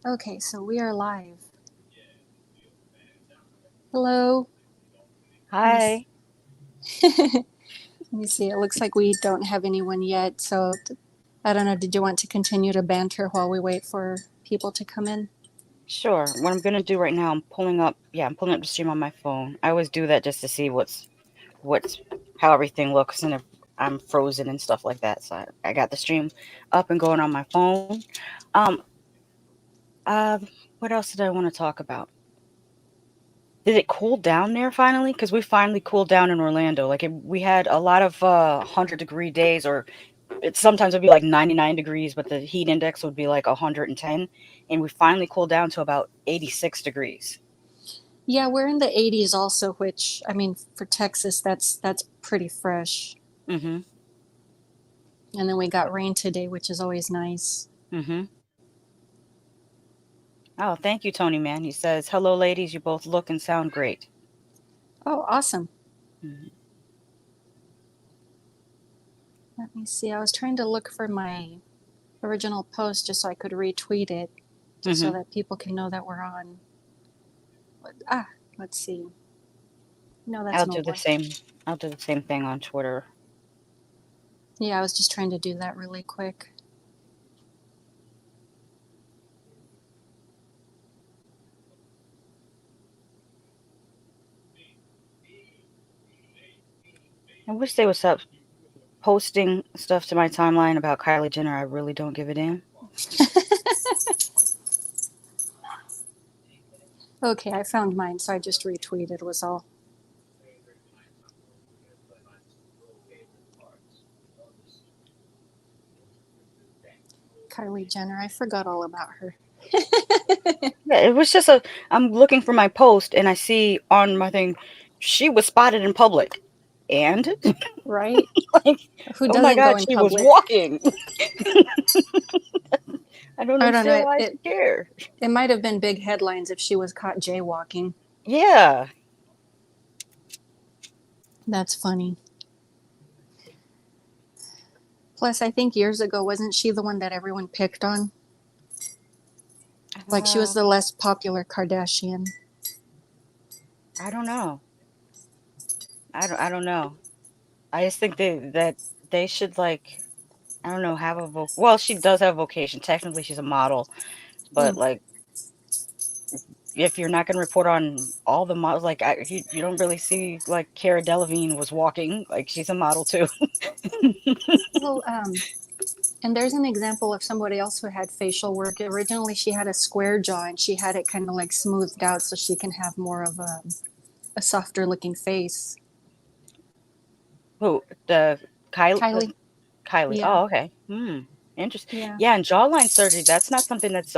Okay, so we are live. Hello. Let me Hi. Let me see. It looks like we don't have anyone yet. So I don't know. Did you want to continue to banter while we wait for people to come in? Sure. What I'm gonna do right now, I'm pulling up the stream on my phone. I always do that just to see what's how everything looks and if I'm frozen and stuff like that. So I got the stream up and going on my phone. Um, uh, what else did I want to talk about? Did it cool down there finally? Because we finally cooled down in Orlando. We had a lot of 100-degree days, or it sometimes would be like 99 degrees, but the heat index would be like 110, and we finally cooled down to about 86 degrees. Yeah, we're in the 80s also, which I mean for Texas that's pretty fresh. Mm-hmm. And then we got rain today, which is always nice. Mm-hmm. Oh, thank you, Tony Man. He says, "Hello, ladies. You both look and sound great." Oh, awesome. Mhm. Let me see. I was trying to look for my original post just so I could retweet it, just so Mhm. that people can know that we're on. Ah, let's see. No, that's I'll no do the one. same. I'll do the same thing on Twitter. Yeah, I was just trying to do that really quick. I wish they would stop posting stuff to my timeline about Kylie Jenner. I really don't give a damn. Okay, I found mine, so I just retweeted was all. Kylie Jenner, I forgot all about her. Yeah, it was just a. I'm looking for my post and I see on my thing, she was spotted in public, and Right? like, Who oh my doesn't go god, in she was public? walking. I don't I don't know. understand why she cared. It might have been big headlines if she was caught jaywalking. Yeah. That's funny. Plus, I think years ago, wasn't she the one that everyone picked on? Like she was Uh, the less popular Kardashian. I don't know. I don't know. I just think that they should, like, I don't know, have a well, she does have a vocation. Technically, she's a model, Hmm. but like, if you're not going to report on all the models, like, you don't really see like Cara Delevingne was walking, like she's a model too. Well, and there's an example of somebody else who had facial work. Originally, she had a square jaw and she had it kind of like smoothed out so she can have more of a softer looking face. Who the Kylie. Kylie? Yeah. Oh, okay. Interesting. Yeah. Yeah, and jawline surgery. That's not something that's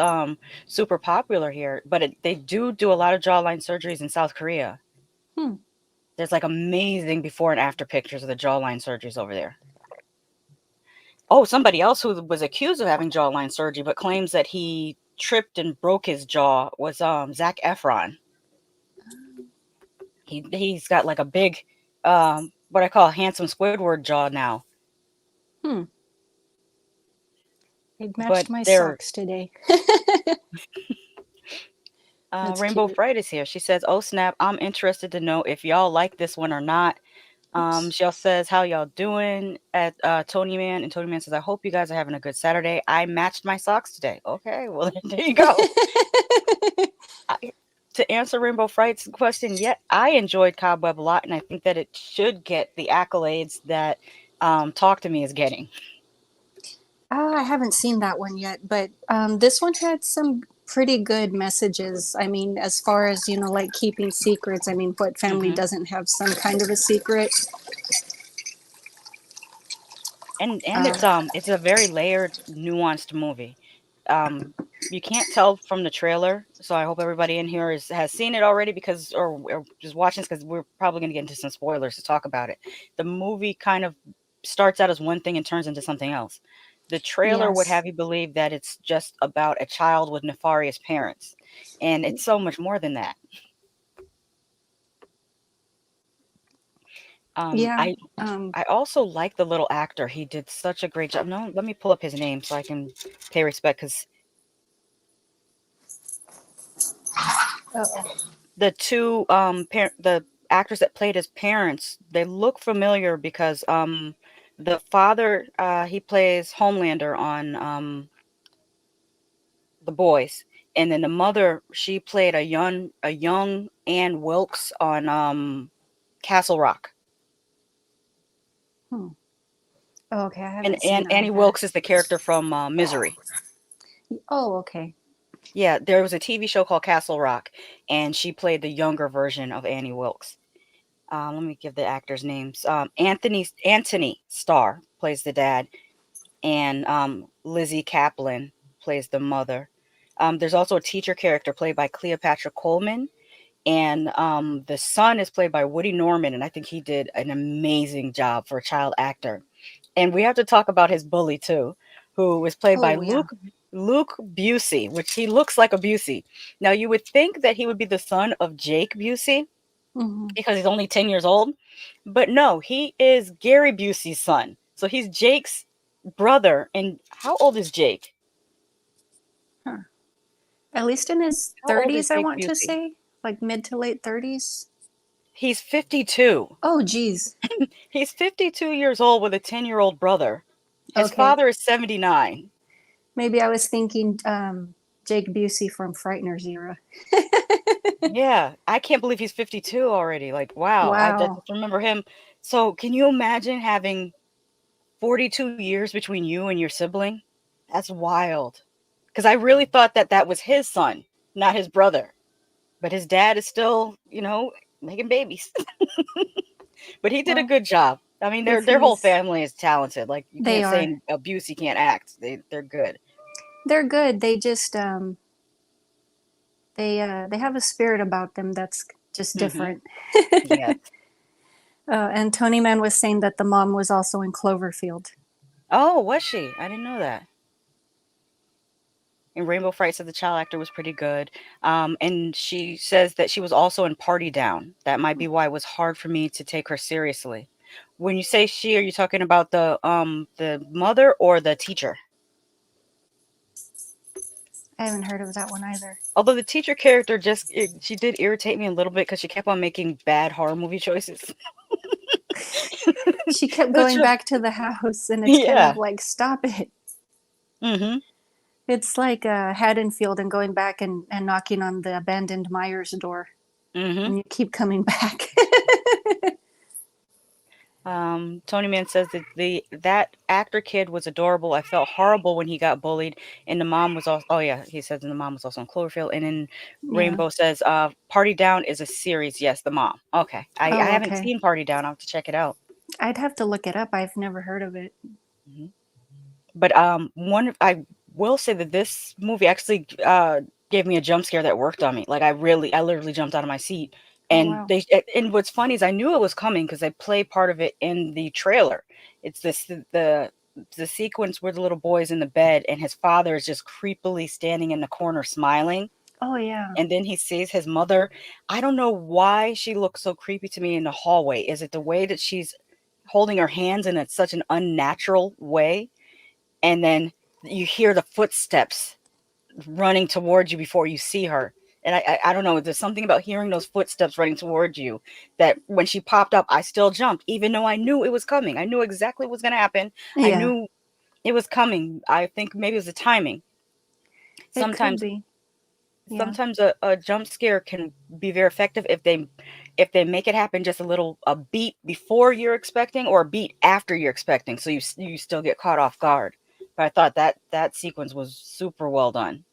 super popular here, but they do a lot of jawline surgeries in South Korea. Hmm. There's like amazing before and after pictures of the jawline surgeries over there. Oh, somebody else who was accused of having jawline surgery but claims that he tripped and broke his jaw was Zac Efron. He's got like a big what I call handsome Squidward jaw now. Hmm. It But matched my they're socks today. That's Rainbow cute. Fright is here. She says, "Oh snap! I'm interested to know if y'all like this one or not." Oops. She also says, "How y'all doing?" At Tony Man, and Tony Man says, "I hope you guys are having a good Saturday. I matched my socks today." Okay, well there you go. I, to answer Rainbow Fright's question, yeah, I enjoyed Cobweb a lot, and I think that it should get the accolades that Talk to Me is getting. I haven't seen that one yet, but this one had some pretty good messages. I mean, as far as, like keeping secrets, I mean, what family Hmm. doesn't have some kind of a secret? And Uh, it's a very layered, nuanced movie. Um, you can't tell from the trailer, so I hope everybody in here has seen it already because or just watching this because we're probably going to get into some spoilers to talk about it. The movie kind of starts out as one thing and turns into something else. The trailer would yes. have you believe that it's just about a child with nefarious parents, and it's so much more than that. Um, Yeah. I I also like the little actor. He did such a great job. No, let me pull up his name so I can pay respect because Uh-oh. The two the actors that played his parents, they look familiar because the father, he plays Homelander on The Boys, and then the mother, she played a young Ann Wilkes on Castle Rock. Hmm. Oh, okay, I And haven't seen Annie either. Wilkes is the character from Misery. Oh, okay. Yeah, there was a TV show called Castle Rock, and she played the younger version of Annie Wilkes. Let me give the actors' names. Anthony Starr plays the dad, and Lizzie Kaplan plays the mother. There's also a teacher character played by Cleopatra Coleman, and the son is played by Woody Norman, and I think he did an amazing job for a child actor. And we have to talk about his bully too, who was played by Oh, yeah. Luke Busey, which he looks like a Busey. Now you would think that he would be the son of Jake Busey Hmm. because he's only 10 years old, but no, he is Gary Busey's son. So he's Jake's brother. And how old is Jake? Huh. At least in his How old is 30s, I Jake want to Busey? say, like mid to late 30s. He's 52. Oh, geez. He's 52 years old with a 10-year-old brother. His Okay. father is 79. Maybe I was thinking Jake Busey from Frighteners era. Yeah, I can't believe he's 52 already. Like, wow, I just Wow. remember him. So, can you imagine having 42 years between you and your sibling? That's wild. Because I really thought that that was his son, not his brother. But his dad is still, making babies. But he did a Well, good job. I mean, their if their whole he's, family is talented. Like, you they can't are. say abuse, he can't act. They're good. They're good. They just they have a spirit about them that's just Mm-hmm. different. Yes. And Tony Man was saying that the mom was also in Cloverfield. Oh, was she? I didn't know that. And Rainbow Fright said the child actor was pretty good. And she says that she was also in Party Down. That might be why it was hard for me to take her seriously. When you say she, are you talking about the mother or the teacher? I haven't heard of that one either. Although the teacher character she did irritate me a little bit because she kept on making bad horror movie choices. She kept The going tr- back to the house, and it's kind of yeah. like, stop it. Mm-hmm. It's like Haddonfield and going back and knocking on the abandoned Myers door, Mm-hmm. and you keep coming back. Tony Man says that that actor kid was adorable. I felt horrible when he got bullied, and the mom was also. Oh yeah, he says, and the mom was also in Cloverfield. And then Yeah. Rainbow says, "Party Down is a series." Yes, the mom. Okay, I Oh, haven't okay. seen Party Down. I'll have to check it out. I'd have to look it up. I've never heard of it. Mhm. But one I will say that this movie actually gave me a jump scare that worked on me. Like I literally jumped out of my seat. Oh, And wow. and what's funny is I knew it was coming because they play part of it in the trailer. It's the sequence where the little boy's in the bed and his father is just creepily standing in the corner smiling, Oh, yeah. and then he sees his mother. I don't know why she looks so creepy to me in the hallway. Is it the way that she's holding her hands in such an unnatural way? And then you hear the footsteps running towards you before you see her. And I don't know. There's something about hearing those footsteps running towards you that when she popped up, I still jumped, even though I knew it was coming. I knew exactly what was going to happen. I Yeah, knew it was coming. I think maybe it was the timing. it could Sometimes, be. Yeah. sometimes a jump scare can be very effective if they make it happen just a beat before you're expecting or a beat after you're expecting, so you still get caught off guard. But I thought that sequence was super well done.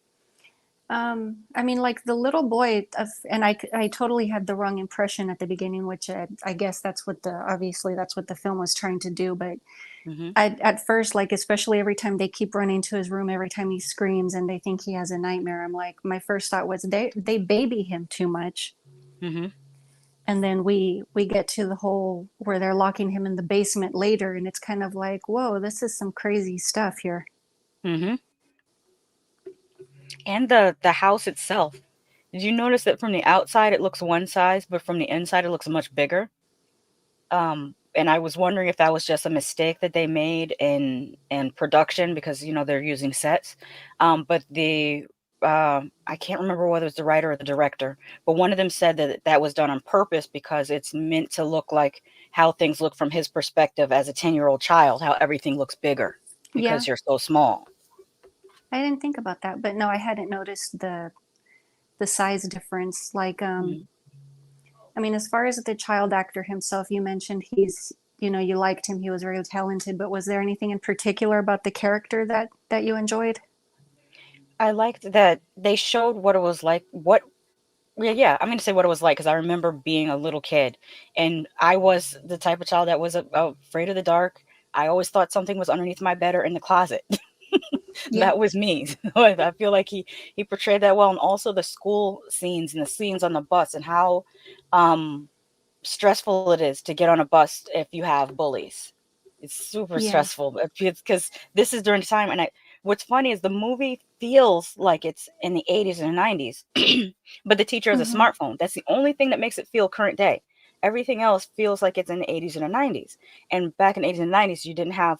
I mean, like the little boy, and I totally had the wrong impression at the beginning, which I guess obviously that's what the film was trying to do. But Mhm. at first, like, especially every time they keep running to his room, every time he screams and they think he has a nightmare, I'm like, my first thought was they baby him too much. Mhm. And then we get to the whole where they're locking him in the basement later, and it's kind of like, whoa, this is some crazy stuff here. Mhm. And the house itself. Did you notice that from the outside it looks one size, but from the inside it looks much bigger? And I was wondering if that was just a mistake that they made in production because they're using sets. But the I can't remember whether it's the writer or the director, but one of them said that that was done on purpose because it's meant to look like how things look from his perspective as a 10-year-old child, how everything looks bigger Yeah, because you're so small. I didn't think about that, but no, I hadn't noticed the size difference. Like, Mhm. I mean, as far as the child actor himself, you mentioned you liked him, he was very talented, but was there anything in particular about the character that you enjoyed? I liked that they showed what it was like. Yeah, I'm gonna say what it was like because I remember being a little kid, and I was the type of child that was afraid of the dark. I always thought something was underneath my bed or in the closet. Yeah. That was me. So I feel like he portrayed that well, and also the school scenes and the scenes on the bus and how um stressful it is to get on a bus if you have bullies. It's super Yeah. stressful because this is during the time, and what's funny is the movie feels like it's in the 80s and 90s, but the teacher has a Mhm. smartphone. That's the only thing that makes it feel current day. Everything else feels like it's in the 80s and the 90s. And back in the 80s and 90s, you didn't have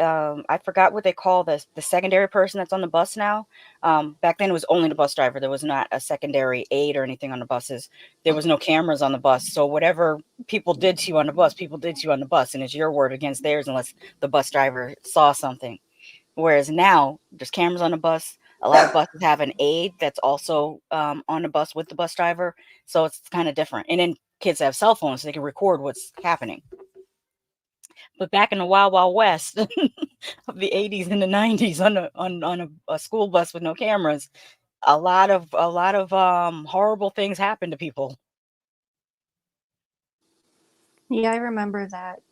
I forgot what they call the secondary person that's on the bus now. Back then it was only the bus driver. There was not a secondary aide or anything on the buses. There was no cameras on the bus. So whatever people did to you on the bus, people did to you on the bus, and it's your word against theirs unless the bus driver saw something. Whereas now there's cameras on the bus. A lot of buses have an aide that's also on the bus with the bus driver, so it's kind of different. And then kids have cell phones, so they can record what's happening. But back in the wild, wild west of the 80s and the 90s, on a school bus with no cameras, a lot of horrible things happen to people. Yeah, I remember that.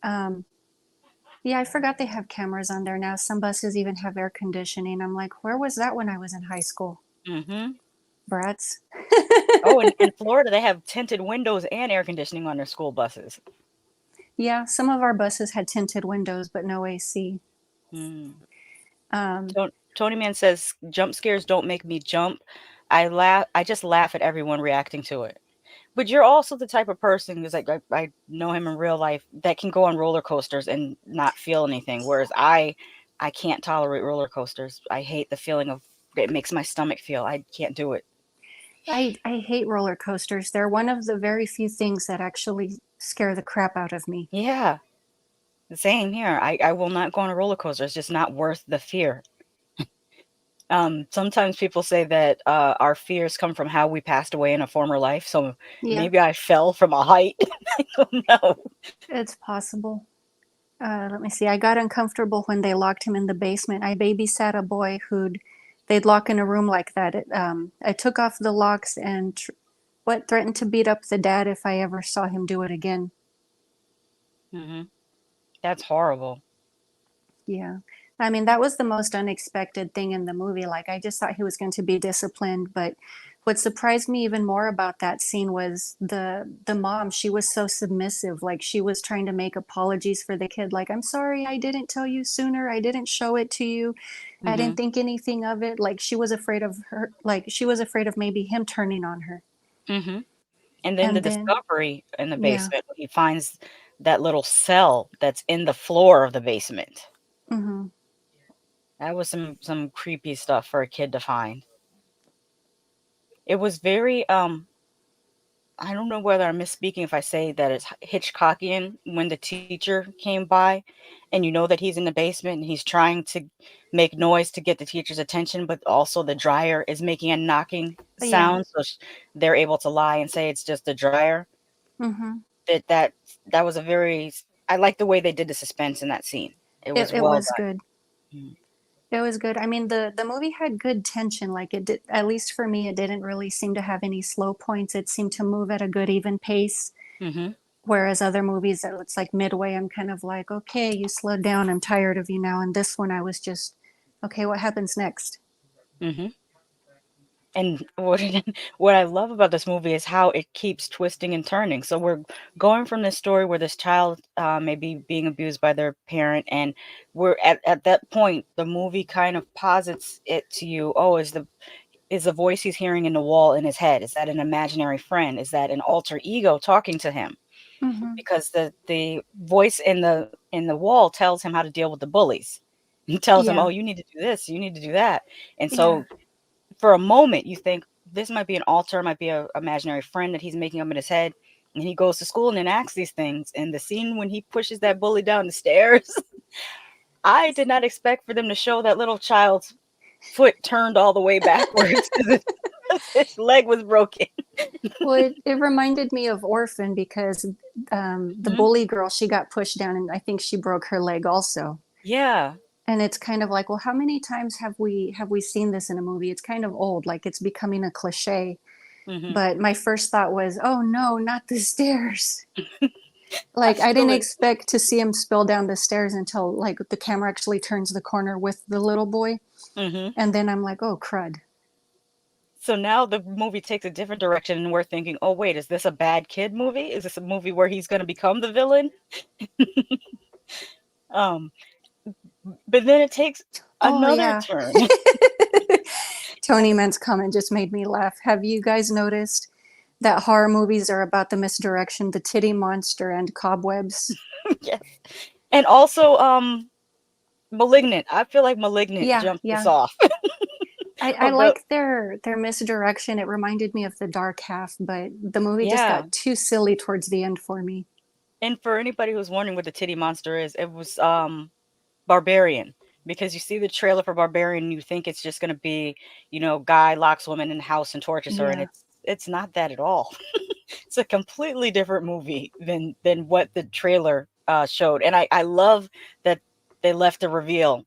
Yeah, I forgot they have cameras on there now. Some buses even have air conditioning. I'm like, where was that when I was in high school? Hmm. Brats. Oh, and in Florida, they have tinted windows and air conditioning on their school buses. Yeah, some of our buses had tinted windows, but no AC. Mm. Um, Tony Man says jump scares don't make me jump. I laugh. I just laugh at everyone reacting to it. But you're also the type of person who's like I know him in real life that can go on roller coasters and not feel anything. Whereas I can't tolerate roller coasters. I hate the feeling of it makes my stomach feel. I can't do it. I hate roller coasters. They're one of the very few things that actually scare the crap out of me. Yeah, same here. I will not go on a roller coaster. It's just not worth the fear. Sometimes people say that our fears come from how we passed away in a former life. So Yeah, maybe I fell from a height. I don't know. it's possible. Let me see. I got uncomfortable when they locked him in the basement. I babysat a boy who'd they'd lock in a room like that. I took off the locks and threatened to beat up the dad if I ever saw him do it again. Hmm. That's horrible. Yeah. I mean, that was the most unexpected thing in the movie. Like, I just thought he was going to be disciplined, but what surprised me even more about that scene was the mom. She was so submissive. Like, she was trying to make apologies for the kid. Like, I'm sorry, I didn't tell you sooner. I didn't show it to you. I Hmm. didn't think anything of it. Like, she was afraid of her. Like, she was afraid of maybe him turning on her. Hmm. And then the And then, discovery in the yeah. basement when he finds that little cell that's in the floor of the basement. Hmm. That was some creepy stuff for a kid to find. It was very I don't know whether I'm misspeaking if I say that it's Hitchcockian when the teacher came by and you know that he's in the basement and he's trying to make noise to get the teacher's attention, but also the dryer is making a knocking Yeah. sound. So they're able to lie and say it's just the dryer. Hmm. That was a very I like the way they did the suspense in that scene. It was It well was good. done. It was good. I mean, the movie had good tension. Like it did, at least for me, it didn't really seem to have any slow points. It seemed to move at a good even pace. Mhm. Whereas other movies, that it's like midway, I'm kind of like, okay, you slowed down. I'm tired of you now. And this one, I was just, okay, what happens next? Mhm. And what I love about this movie is how it keeps twisting and turning. So we're going from this story where this child may be being abused by their parent, and we're at that point, the movie kind of posits it to you. Oh, is the voice he's hearing in the wall in his head? Is that an imaginary friend? Is that an alter ego talking to him? Mm-hmm. Because the voice in the wall tells him how to deal with the bullies. He tells him, "Oh, Yeah, you need to do this. You need to do that." And yeah, so for a moment you think this might be an alter, might be a imaginary friend that he's making up in his head. And he goes to school and enacts these things. And the scene when he pushes that bully down the stairs, I did not expect for them to show that little child's foot turned all the way backwards because his leg was broken. Well, it reminded me of Orphan because the Mhm. bully girl, she got pushed down and I think she broke her leg also. Yeah. And it's kind of like, well, how many times have we seen this in a movie? It's kind of old, like it's becoming a cliche. Hmm. But my first thought was, oh no, not the stairs. I Like I feel didn't it. expect to see him spill down the stairs until like the camera actually turns the corner with the little boy. Hmm. And then I'm like, oh crud. So now the movie takes a different direction, and we're thinking, oh, wait, is this a bad kid movie? Is this a movie where he's going to become the villain? Um, but then it takes Oh another yeah. turn. Tony Mann's comment just made me laugh. Have you guys noticed that horror movies are about the misdirection, the titty monster, and cobwebs? Yes. And also, Malignant. I feel like Malignant Yeah, jumped this yeah. off. I About, like their misdirection. It reminded me of the dark half, but the movie just yeah. got too silly towards the end for me. And for anybody who's wondering what the titty monster is, it was Barbarian. Because you see the trailer for Barbarian and you think it's just gonna be, guy locks woman in the house and tortures her, and Yeah. it's not that at all. It's a completely different movie than what the trailer showed. And I love that they left the reveal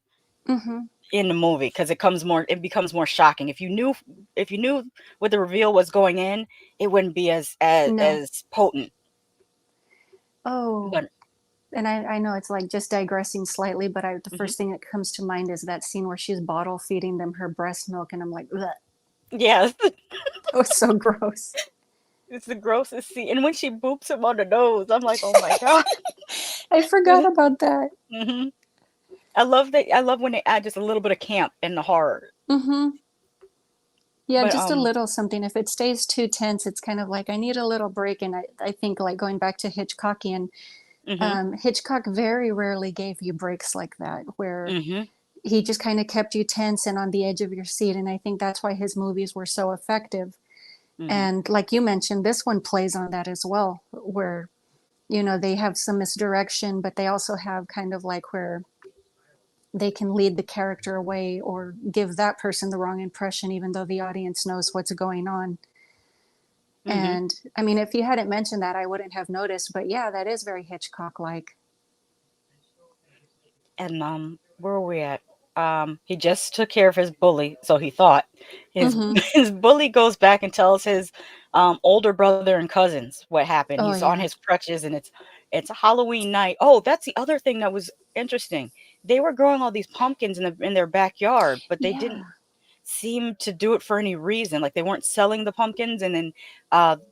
Mm-hmm. in the movie because it becomes more shocking. If you knew what the reveal was going in, it wouldn't be No. as potent. Oh, But and I know it's like just digressing slightly, but the mhm. first thing that comes to mind is that scene where she's bottle feeding them her breast milk, and I'm like, ugh, Yeah, that was so gross. it's the grossest scene. And when she boops him on the nose, I'm like, oh my god. I forgot about that. Hmm. I love that. I love when they add just a little bit of camp in the horror. Mm-hmm. Yeah, But just a little something. If it stays too tense, it's kind of like I need a little break. And I think like going back to Hitchcockian, mhm, Hitchcock very rarely gave you breaks like that, where mhm, he just kind of kept you tense and on the edge of your seat. And I think that's why his movies were so effective. mhm, And like you mentioned, this one plays on that as well, where, they have some misdirection, but they also have kind of like where they can lead the character away or give that person the wrong impression, even though the audience knows what's going on. mhm. And I mean, if you hadn't mentioned that, I wouldn't have noticed. But yeah, that is very Hitchcock like. And where are we at? He just took care of his bully, so he thought. His Mm-hmm. his bully goes back and tells his older brother and cousins what happened. Oh, He's on yeah. his crutches, and it's a Halloween night. Oh, that's the other thing that was interesting. They were growing all these pumpkins in their backyard, but they didn't Yeah. seem to do it for any reason. Like they weren't selling the pumpkins, and then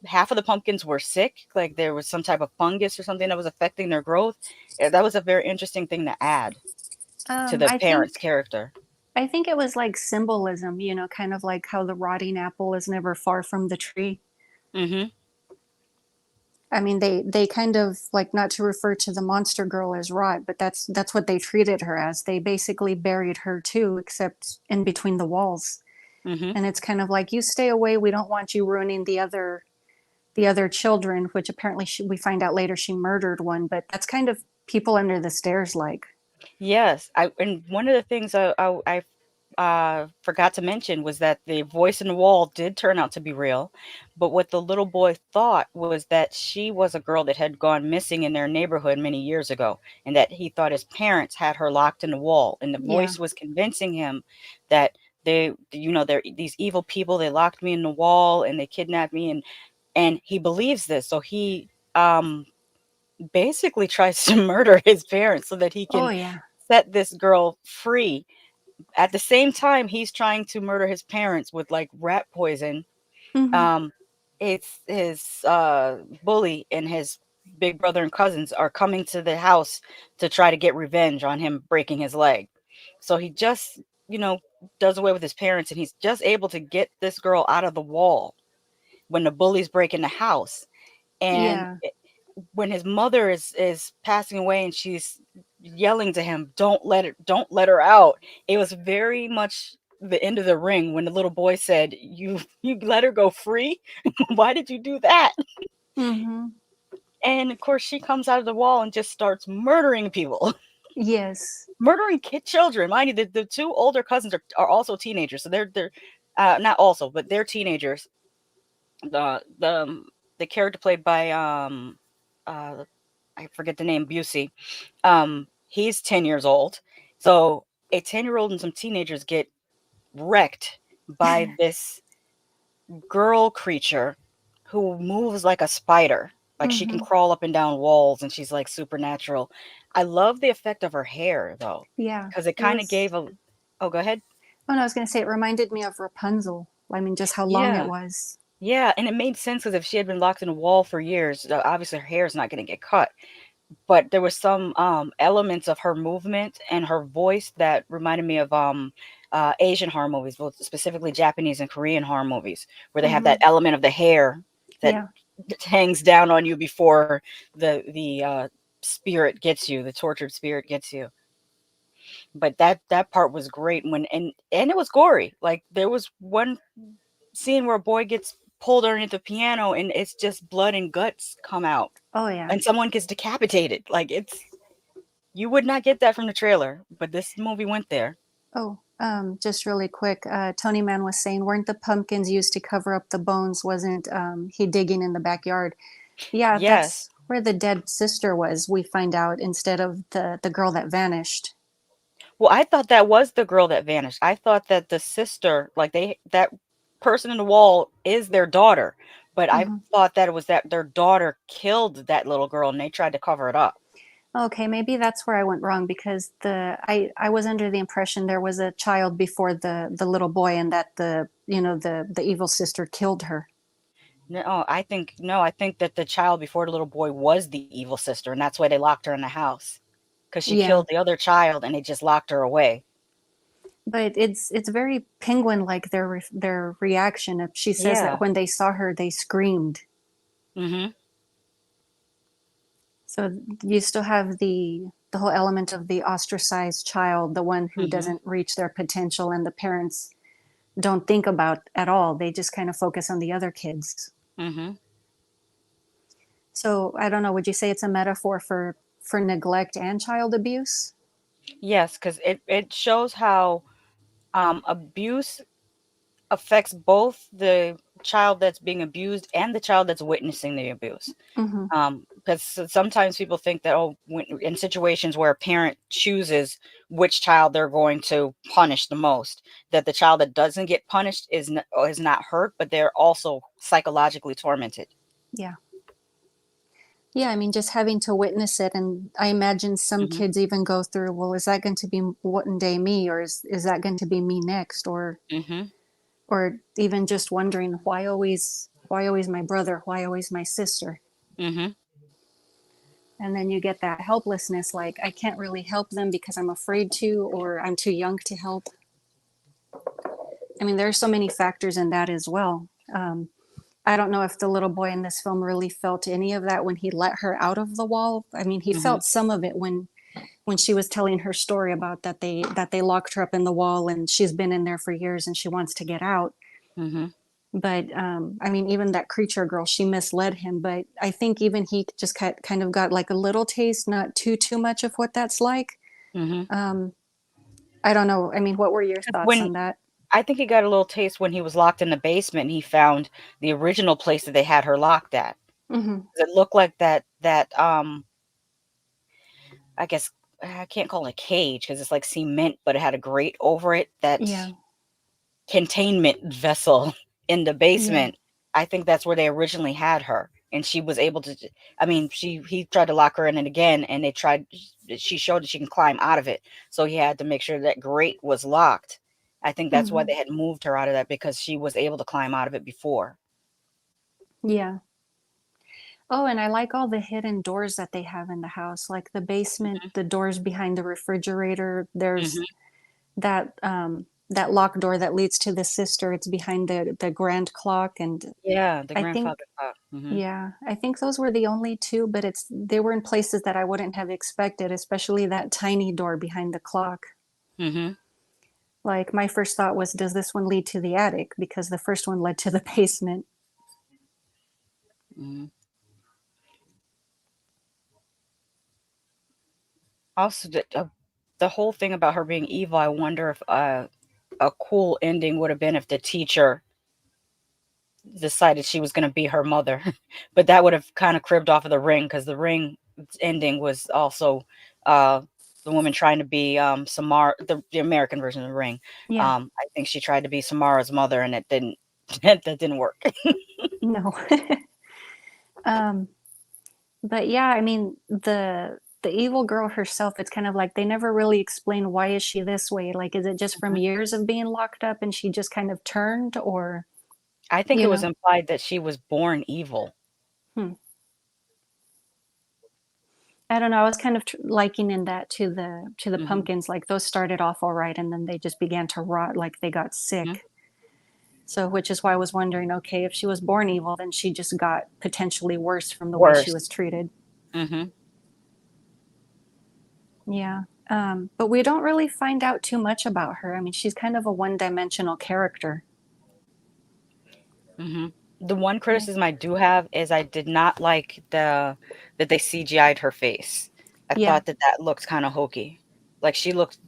half of the pumpkins were sick. Like there was some type of fungus or something that was affecting their growth. That was a very interesting thing to add to the I parent's think character. I think it was like symbolism, kind of like how the rotting apple is never far from the tree. Mhm. I mean, they kind of like not to refer to the monster girl as rot, but that's what they treated her as. They basically buried her too, except in between the walls. Mhm. And it's kind of like you stay away. We don't want you ruining the other children, which apparently we find out later she murdered one. But that's kind of people under the stairs like. Yes, I and one of the things I forgot to mention was that the voice in the wall did turn out to be real, but what the little boy thought was that she was a girl that had gone missing in their neighborhood many years ago, and that he thought his parents had her locked in the wall, and the Yeah. voice was convincing him that they're these evil people. They locked me in the wall and they kidnapped me, and he believes this, so he basically tries to murder his parents so that he Oh can yeah. set this girl free. At the same time, he's trying to murder his parents with like rat poison. Hmm. Um, it's his bully and his big brother and cousins are coming to the house to try to get revenge on him breaking his leg. So he just, does away with his parents, and he's just able to get this girl out of the wall when the bullies break in the house. And Yeah. when his mother is passing away and she's yelling to him, don't let her out, it was very much the end of the ring when the little boy said, You let her go free? Why did you do that?" Mm-hmm. And of course, she comes out of the wall and just starts murdering people, Yes. murdering children. Mind you, the two older cousins are also teenagers, so they're not also, but they're teenagers. The character played by uh I forget the name, Busey. He's 10 years old, so a 10-year-old and some teenagers get wrecked by this girl creature who moves like a spider. Like she can Mm-hmm. crawl up and down walls and she's like supernatural. I love the effect of her hair though, Yeah. because it It kind of was. gave a. Oh, go ahead. Oh no, I was gonna say it reminded me of Rapunzel. I mean, just how long it Yeah. was. Yeah, and it made sense because if she had been locked in a wall for years, obviously her hair is not going to get cut. But there was some elements of her movement and her voice that reminded me of Asian horror movies, both specifically Japanese and Korean horror movies, where they have Mm-hmm. that element of the hair that Yeah. hangs down on you before the spirit gets you, the tortured spirit gets you. But that part was great when and it was gory. Like there was one scene where a boy gets pulled underneath the piano and it's just blood and guts come out Oh yeah. and someone gets decapitated. Like it's you would not get that from the trailer, but this movie went there. Oh, just really quick. Tony Man was saying, weren't the pumpkins used to cover up the bones? Wasn't he digging in the backyard? Yeah, Yes. that's where the dead sister was. We find out instead of the girl that vanished. Well, I thought that was the girl that vanished. I thought that the sister, like that person in the wall is their daughter, but I Hmm. thought that it was that their daughter killed that little girl and they tried to cover it up. Okay, maybe that's where I went wrong because I was under the impression there was a child before the little boy and that the evil sister killed her. No, I think that the child before the little boy was the evil sister, and that's why they locked her in the house because she Yeah, killed the other child and they just locked her away. but it's very penguin like their reaction. She says that Yeah. when they saw her, they screamed. Mhm. So you still have the whole element of the ostracized child, the one who Mhm. doesn't reach their potential, and the parents don't think about at all. They just kind of focus on the other kids. Mhm. So I don't know. Would you say it's a metaphor for neglect and child abuse? Yes, because it shows how abuse affects both the child that's being abused and the child that's witnessing the abuse. Mm-hmm. Because sometimes people think that, oh, when, in situations where a parent chooses which child they're going to punish the most, that the child that doesn't get punished is not hurt, but they're also psychologically tormented. Yeah. Yeah, I mean, just having to witness it, and I imagine some Hmm. kids even go through, well, is that going to be one day me, or is that going to be me next, Hmm. or even just wondering why always my brother, why always my sister, Hmm. and then you get that helplessness, like I can't really help them because I'm afraid to, or I'm too young to help. I mean, there's so many factors in that as well. I don't know if the little boy in this film really felt any of that when he let her out of the wall. I mean, he Hmm. felt some of it when she was telling her story about that they locked her up in the wall and she's been in there for years and she wants to get out. Hmm. But I mean, even that creature girl, she misled him. But I think even he just kind of got like a little taste, not too much of what that's like. Hmm. Um, I don't know. I mean, what were your thoughts When on that? I think he got a little taste when he was locked in the basement and he found the original place that they had her locked at. Hmm. It looked like that I guess I can't call it a cage because it's like cement, but it had a grate over it. That Yeah, containment vessel in the yeah, basement. I think that's where they originally had her, and she was able to. I mean, he tried to lock her in it again, and they tried. She showed that she can climb out of it, so he had to make sure that grate was locked. I think that's why hmm, they had moved her out of that because she was able to climb out of it before. yeah. Oh, and I like all the hidden doors that they have in the house, like the basement, the doors behind the refrigerator. There's Hmm. that locked door that leads to the sister. It's behind the grand clock, and Yeah, the I think grandfather clock. Hmm. yeah, I think those were the only two, but it's they were in places that I wouldn't have expected, especially that tiny door behind the clock. Hmm. Like my first thought was, does this one lead to the attic? Because the first one led to the basement. Mhm. Also, the whole thing about her being evil, I wonder if a cool ending would have been if the teacher decided she was going to be her mother. But that would have kind of cribbed off of the ring, because the ring ending was also uh, the woman trying to be Samara, the American version of the ring. Yeah. I think she tried to be Samara's mother, and it didn't. That didn't work. No. um, but yeah, I mean the evil girl herself, it's kind of like they never really explain why is she this way. Like, is it just from Mhm. years of being locked up and she just kind of turned, or I think you it was know? implied that she was born evil. Hmm. I don't know. I was kind of likening that to the Hmm. pumpkins. Like those started off all right, and then they just began to rot. Like they got Hmm. sick. So, which is why I was wondering. Okay, if she was born evil, then she just got potentially worse from the way she was Worse. treated. Hmm. Yeah. But we don't really find out too much about her. I mean, she's kind of a one-dimensional character. Hmm. The one Yeah. criticism I do have is I did not like that they CGI'd her face. I Yeah. thought that that looked kind of hokey. Like she looked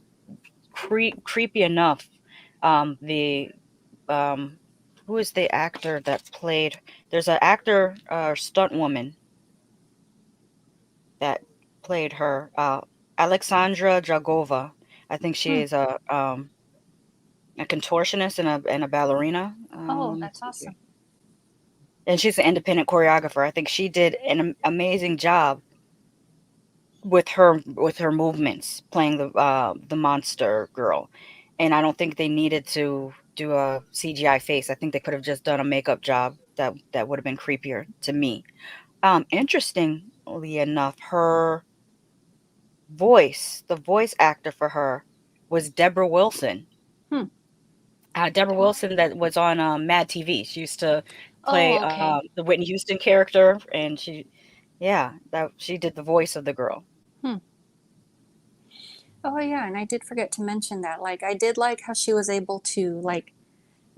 creepy enough. The um, who is the actor that played? There's an actor, stunt woman that played her. Alexandra Dragova. I think she Hmm. is a contortionist and a ballerina. Oh, Let me that's see here. awesome. And she's an independent choreographer. I think she did an amazing job with her movements playing the monster girl. And I don't think they needed to do a CGI face. I think they could have just done a makeup job that would have been creepier to me. Interestingly enough, her the voice actor for her was Deborah Wilson. Hmm. Deborah Wilson that was on Mad TV. She used to play Oh, okay. the Whitney Houston character, and yeah, that she did the voice of the girl. Hmm. Oh, yeah, and I did forget to mention that. Like, I did like how she was able to like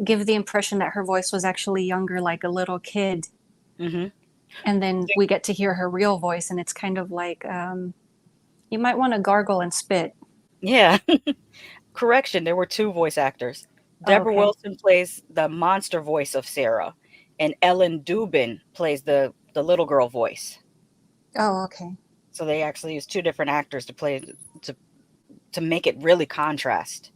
give the impression that her voice was actually younger, like a little kid, Hmm. and then we get to hear her real voice, and it's kind of like you might want to gargle and spit. Yeah, correction. There were two voice actors. Oh, Deborah okay. Wilson plays the monster voice of Sarah, and Ellen Dubin plays the little girl voice. Oh, okay. So they actually used two different actors to play to to make it really contrast.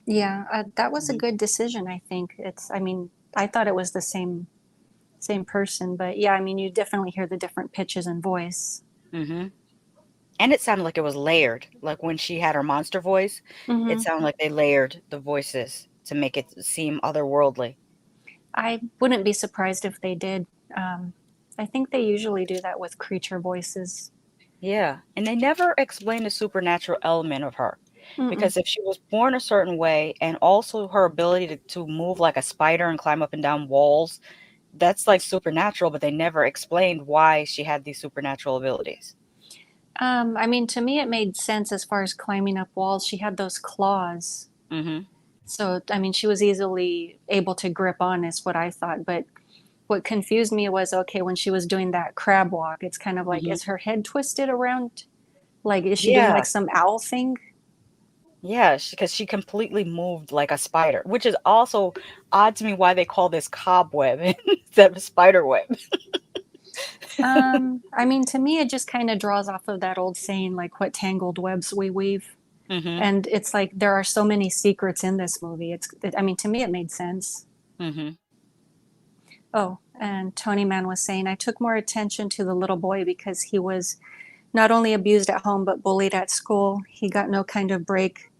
Yeah, that was a Hmm. good decision. I think it's. I mean, I thought it was the same person, but yeah, I mean, you definitely hear the different pitches and voice. Hmm. And it sounded like it was layered. Like when she had her monster voice, it Hmm. sounded like they layered the voices to make it seem otherworldly. I wouldn't be surprised if they did. Um, I think they usually do that with creature voices. Yeah, and they never explained the supernatural element of her. Mm-mm. Because if she was born a certain way and also her ability to move like a spider and climb up and down walls, that's like supernatural, but they never explained why she had these supernatural abilities. I mean, to me, it made sense as far as climbing up walls. She had those claws. Hmm. So, I mean, she was easily able to grip on, is what I thought. But what confused me was okay, when she was doing that crab walk, it's kind of like, Hmm. is her head twisted around? Like, is she doing Yeah, like some owl thing? yeah, because she completely moved like a spider, which is also odd to me why they call this cobweb instead of spider web. I mean, to me, it just kind of draws off of that old saying, like, what tangled webs we weave. Hmm. And it's like there are so many secrets in this movie. I mean, to me, it made sense. Hmm. Oh, and Tony Man was saying, I took more attention to the little boy because he was not only abused at home, but bullied at school. He got no kind of break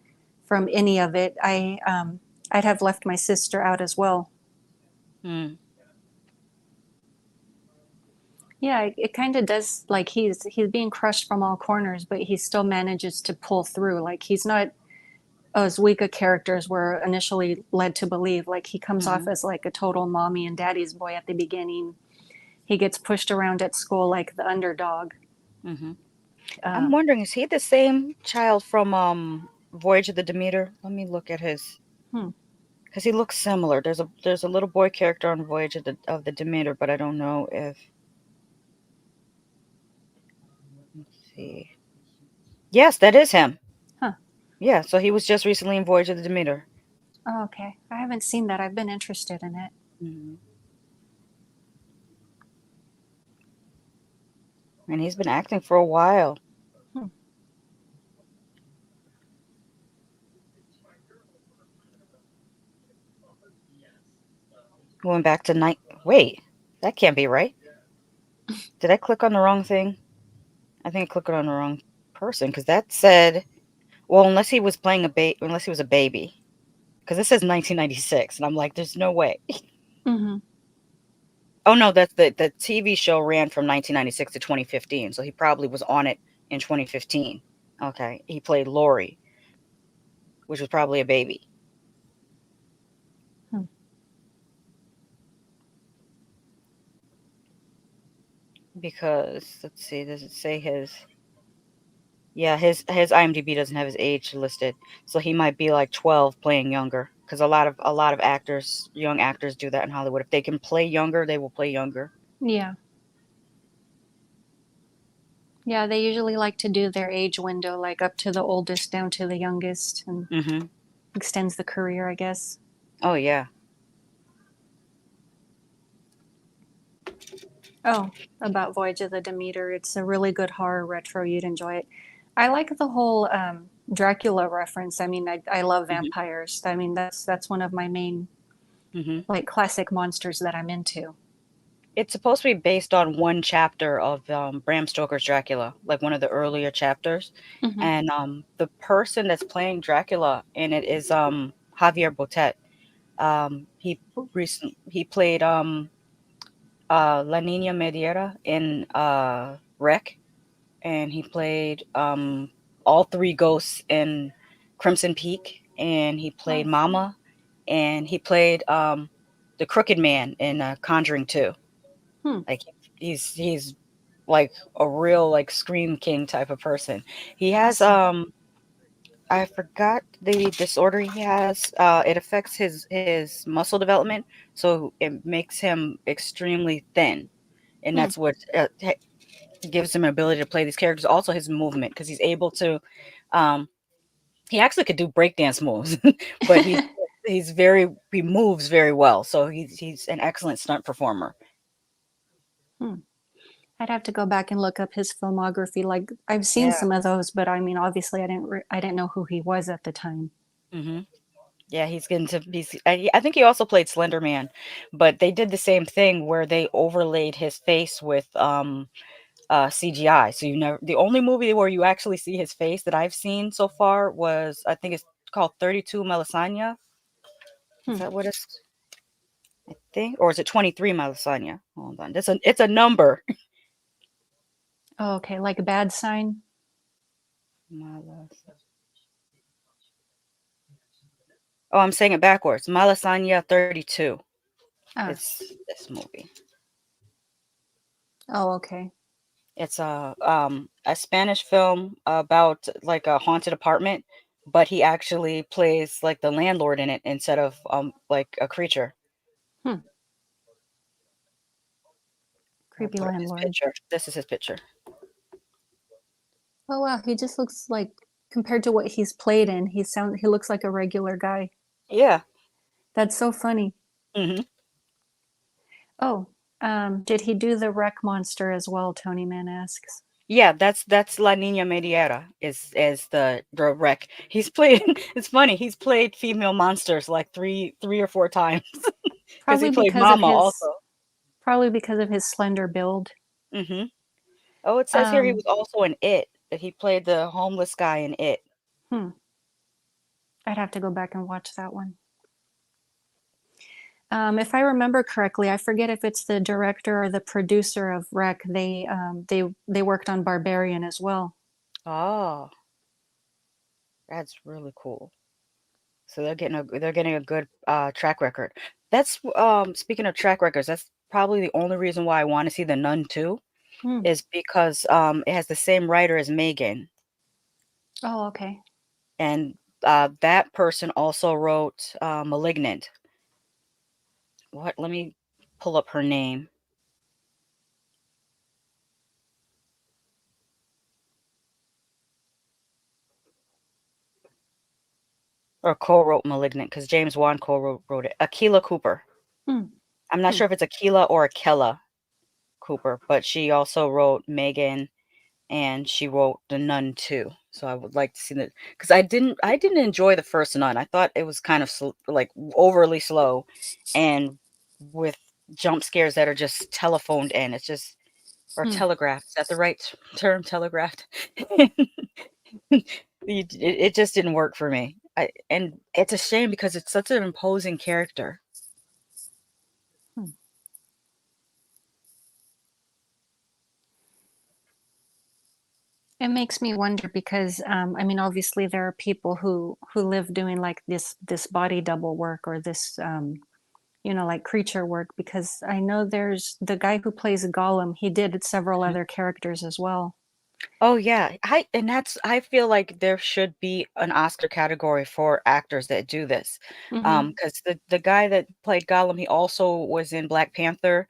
from any of it. I'd have left my sister out as well. Mm. Yeah, it kind of does. Like he's being crushed from all corners, but he still manages to pull through. Like he's not as weak a character as we're initially led to believe. Like he comes off Hmm. as like a total mommy and daddy's boy at the beginning. He gets pushed around at school like the underdog. Hmm. I'm Um, wondering, is he the same child from Voyage of the Demeter? Let me look at his. Hmm. because he looks similar. There's a little boy character on Voyage of the Demeter, but I don't know if. Let's see. Yes, that is him. Huh. Yeah, so he was just recently in Voyage of the Demeter. Oh, okay. I haven't seen that. I've been interested in it. Mhm. And he's been acting for a while. Hmm. Going back to night. Wait, that can't be right. Did I click on the wrong thing? I think I clicked on the wrong person because that said, well, unless he was a baby, because it says 1996, and I'm like, there's no way. Mm-hmm. Oh no, that's the TV show ran from 1996 to 2015, so he probably was on it in 2015. Okay, he played Lori, which was probably a baby. Hmm. Because let's see, does it say his? Yeah, his IMDb doesn't have his age listed, so he might be like 12 playing younger. Because a lot of actors, young actors, do that in Hollywood. If they can play younger, they will play younger. Yeah. Yeah, they usually like to do their age window, like up to the oldest down to the youngest, and Hmm. extends the career, I guess. Oh yeah. Oh, about Voyage of the Demeter. It's a really good horror retro. You'd enjoy it. I like the whole Dracula reference. I mean, I love Hmm. vampires. I mean, that's one of my main Hmm. like classic monsters that I'm into. It's supposed to be based on one chapter of Bram Stoker's Dracula, like one of the earlier chapters. Hmm. And the person that's playing Dracula in it is Javier Botet. He played La Nina Mediera in Wreck, and he played all three ghosts in Crimson Peak, and he played Oh, Mama, and he played the Crooked Man in Conjuring 2. hmm. Like he's like a real like scream king type of person. He has Awesome. I forgot the disorder he has. It affects his muscle development, so it makes him extremely thin, and Hmm. that's what gives him an ability to play these characters. Also, his movement, because he's able to. Um, he actually could do breakdance moves, but he moves very well. So he's an excellent stunt performer. Hmm. I'd have to go back and look up his filmography. Like I've seen Yeah. some of those, but I mean, obviously, I didn't know who he was at the time. Hmm. Yeah, he's getting to he's I think he also played Slender Man, but they did the same thing where they overlaid his face with CGI. So you never the only movie where you actually see his face that I've seen so far was I think it's called 32 Melisania. Is Hmm. that what it's I think, or is it 23 Melisania? Hold on. It's a number. Oh, okay, like a bad sign. Melis- Oh, I'm saying it backwards. Melisania 32. Ah. It's this movie. Oh, okay. It's a Spanish film about like a haunted apartment, but he actually plays like the landlord in it instead of like a creature. Hmm. I'll Creepy put up his landlord. picture. This is his picture. Oh wow, he just looks like compared to what he's played in, he looks like a regular guy. Yeah. That's so funny. Hmm. Oh, did he do the wreck monster as well? Tony Man asks. Yeah, that's La Nina Mediera is the wreck. He's played. It's funny. He's played female monsters like three or four times because he Probably played because of Mama also. his probably because of his slender build. Hmm. Oh, it says here he Um, was also in It. That he played the homeless guy in It. hmm, I'd have to go back and watch that one. If I remember correctly, I forget if it's the director or the producer of Wreck. They worked on Barbarian as well. Oh, that's really cool. So they're getting a good track record. That's speaking of track records, that's probably the only reason why I want to see The Nun 2 Hmm. is because it has the same writer as Megan, Oh, okay. and That person also wrote *Malignant*. What? Let me pull up her name. Or co-wrote *Malignant* because James Wan co-wrote it. Akilah Cooper. Hmm. I'm not Hmm. sure if it's Akilah or Akella Cooper, but she also wrote *Megan*, and she wrote *The Nun* too. So I would like to see that because I didn't enjoy the first *Nun*. I thought it was kind of like overly slow, and with jump scares that are just telephoned in. It's just or Hmm. telegraphed. Is that the right term? Telegraphed. It just didn't work for me. And it's a shame because it's such an imposing character. Hmm. It makes me wonder because I mean, obviously there are people who live doing like this body double work or this like creature work because I know there's the guy who plays Gollum. He did several other characters as well. Oh yeah, I feel like there should be an Oscar category for actors that do this. Hmm. Because the guy that played Gollum, he also was in Black Panther.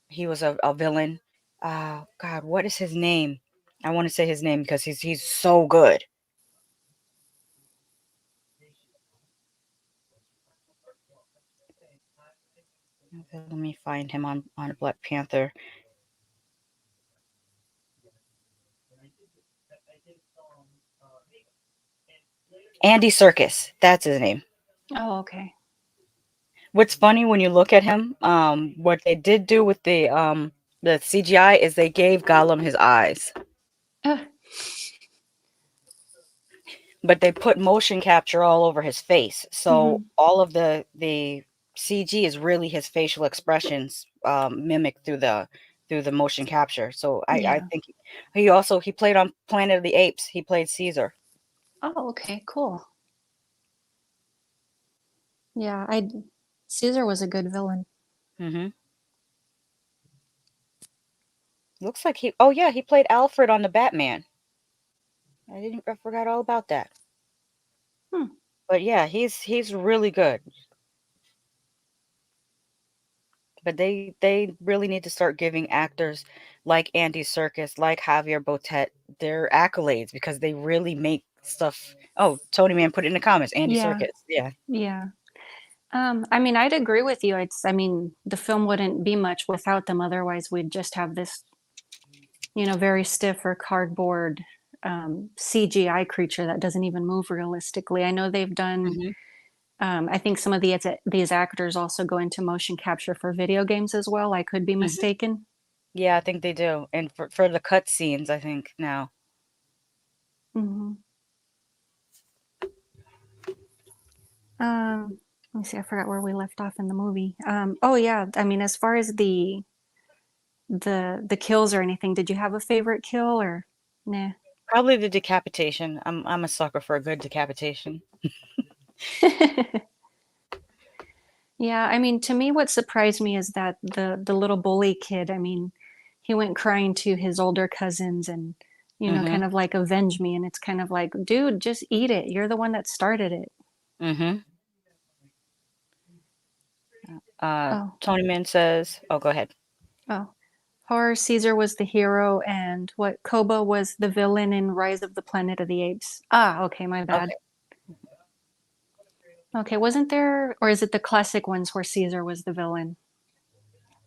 He was a villain. God, what is his name? I want to say his name because he's so good. Okay, let me find him on Black Panther. Andy Serkis, that's his name. Oh, okay. What's funny when you look at him, what they did do with the CGI is they gave Gollum his eyes. Uh, But they put motion capture all over his face. So hmm. all of the CG is really his facial expressions mimicked through the motion capture. So I Yeah. think he played on Planet of the Apes. He played Caesar. Oh, okay. Cool. Yeah, I Caesar was a good villain. Hmm. Looks like he. Oh yeah, he played Alfred on the Batman. I forgot all about that. Hmm. But yeah, he's really good. But they really need to start giving actors like Andy Serkis, like Javier Botet, their accolades because they really make stuff. Oh, Tony Man put it in the comments. Andy Yeah. Serkis. Yeah. Yeah. I mean, I'd agree with you. I mean, the film wouldn't be much without them. Otherwise, we'd just have this, very stiff or cardboard CGI creature that doesn't even move realistically. I know they've done. Hmm. I think some of these actors also go into motion capture for video games as well. I could be Hmm. mistaken. Yeah, I think they do. And for the cut scenes, I think now. Hmm. Let me see. I forgot where we left off in the movie. Oh yeah. I mean, as far as the kills or anything, did you have a favorite kill or nah? Probably the decapitation. I'm a sucker for a good decapitation. Yeah, I mean, to me, what surprised me is that the little bully kid, I mean, he went crying to his older cousins and, Hmm. kind of like avenge me. And it's kind of like, dude, just eat it. You're the one that started it. Hmm. Oh, Tony Man says, "Oh, go ahead." oh. Horror Caesar was the hero, and what Koba was the villain in Rise of the Planet of the Apes. Ah, okay, my bad. Okay. Okay, wasn't there, or is it the classic ones where Caesar was the villain?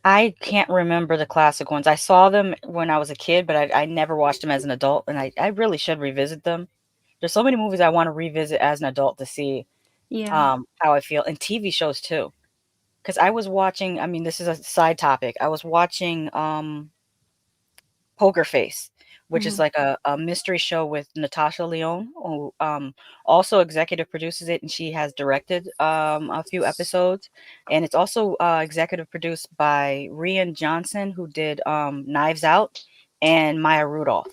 I can't remember the classic ones. I saw them when I was a kid, but I never watched them as an adult, and I really should revisit them. There's so many movies I want to revisit as an adult to see Yeah. how I feel, and TV shows too. Because I was watching. I mean, this is a side topic. I was watching Poker Face, which is Hmm. like a mystery show with Natasha Lyonne, who also executive produces it, and she has directed a few episodes. And it's also executive produced by Rian Johnson, who did Knives Out, and Maya Rudolph.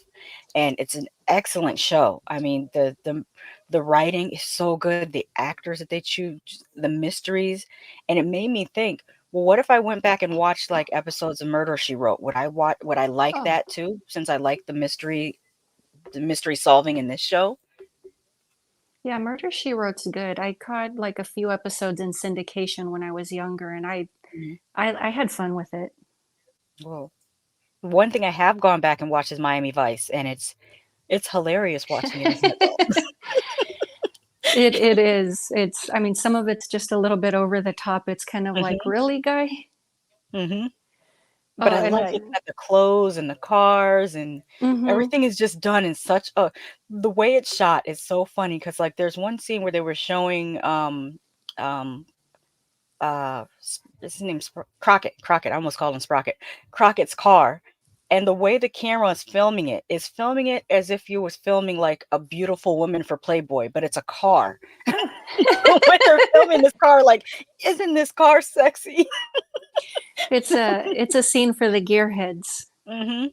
And it's an excellent show. I mean, the writing is so good, the actors that they choose, the mysteries, and it made me think, well, what if I went back and watched like episodes of Murder She Wrote? Would I like Oh, that too? Since I like the mystery solving in this show. Yeah, Murder She Wrote's good. I caught like a few episodes in syndication when I was younger, and Mhm. I had fun with it. Whoa. One thing I have gone back and watched is Miami Vice, and it's hilarious watching it as an adult. It is. It's, I mean, some of it's just a little bit over the top. It's kind of like, Mhm, really, guy? mhm. But Oh, I and love looking at the clothes and the cars and mm-hmm. everything is just done in such a the way it's shot is so funny because like there's one scene where they were showing um his name's Crockett, I almost called him Sprocket. Crockett's car. And the way the camera is filming it as if you was filming like a beautiful woman for Playboy, but it's a car. When they're filming this car, like, isn't this car sexy? It's a scene for the gearheads. Hmm.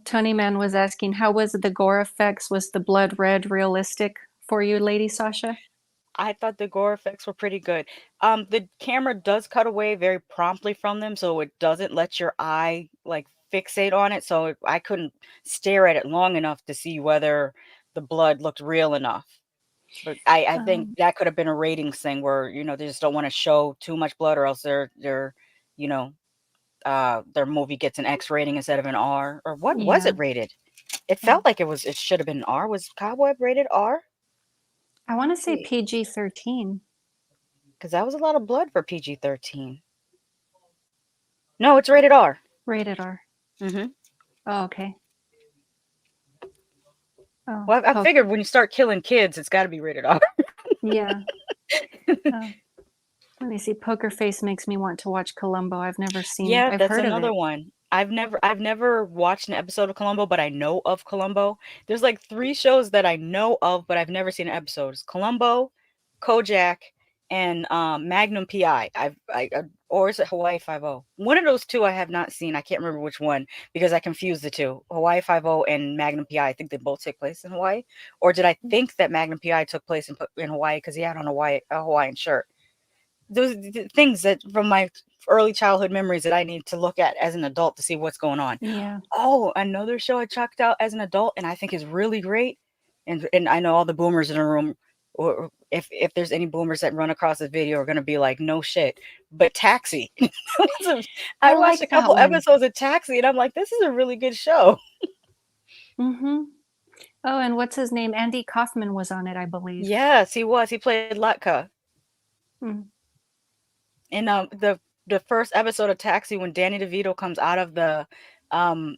Tony Man was asking, how was the gore effects? Was the blood red realistic for you, Lady Sasha? I thought the gore effects were pretty good. The camera does cut away very promptly from them, so it doesn't let your eye like fixate on it. So I couldn't stare at it long enough to see whether the blood looked real enough. But I think Um, that could have been a ratings thing where, they just don't want to show too much blood or else you know, their movie gets an X rating instead of an R. Or what was yeah. it rated? It Uh, felt like it should have been an R. Was Cobweb rated R? I want to Let's say see. PG-13. Because that was a lot of blood for PG-13. No, it's rated R. Rated R. Mhm. Oh, okay. Oh, Well, I poke. figured when you start killing kids, it's gotta be rated R. Yeah. Oh, let me see. Poker Face makes me want to watch Columbo. I've never seen. Yeah, I've that's heard of another it. one. I've never watched an episode of Columbo, but I know of Columbo. There's, like, 3 shows that I know of, but I've never seen an episode. It's Columbo, Kojak, and, Magnum PI. Or is it Hawaii Five-O? One of those 2 I have not seen. I can't remember which one because I confused the 2. Hawaii Five-O and Magnum PI, I think they both take place in Hawaii. Or did I think that Magnum PI took place in Hawaii because he had on a Hawaiian shirt? Those things that from my early childhood memories that I need to look at as an adult to see what's going on. Yeah. Oh, another show I checked out as an adult and I think is really great, and I know all the boomers in the room, or if there's any boomers that run across this video are gonna be like, no shit. But Taxi. I I watched a like that couple one. episodes of Taxi and I'm like, this is a really good show. Mm-hmm. Oh, and what's his name? Andy Kaufman was on it, I believe. Yes, he was. He played Latka. Mm. In the first episode of Taxi, when Danny DeVito comes out of the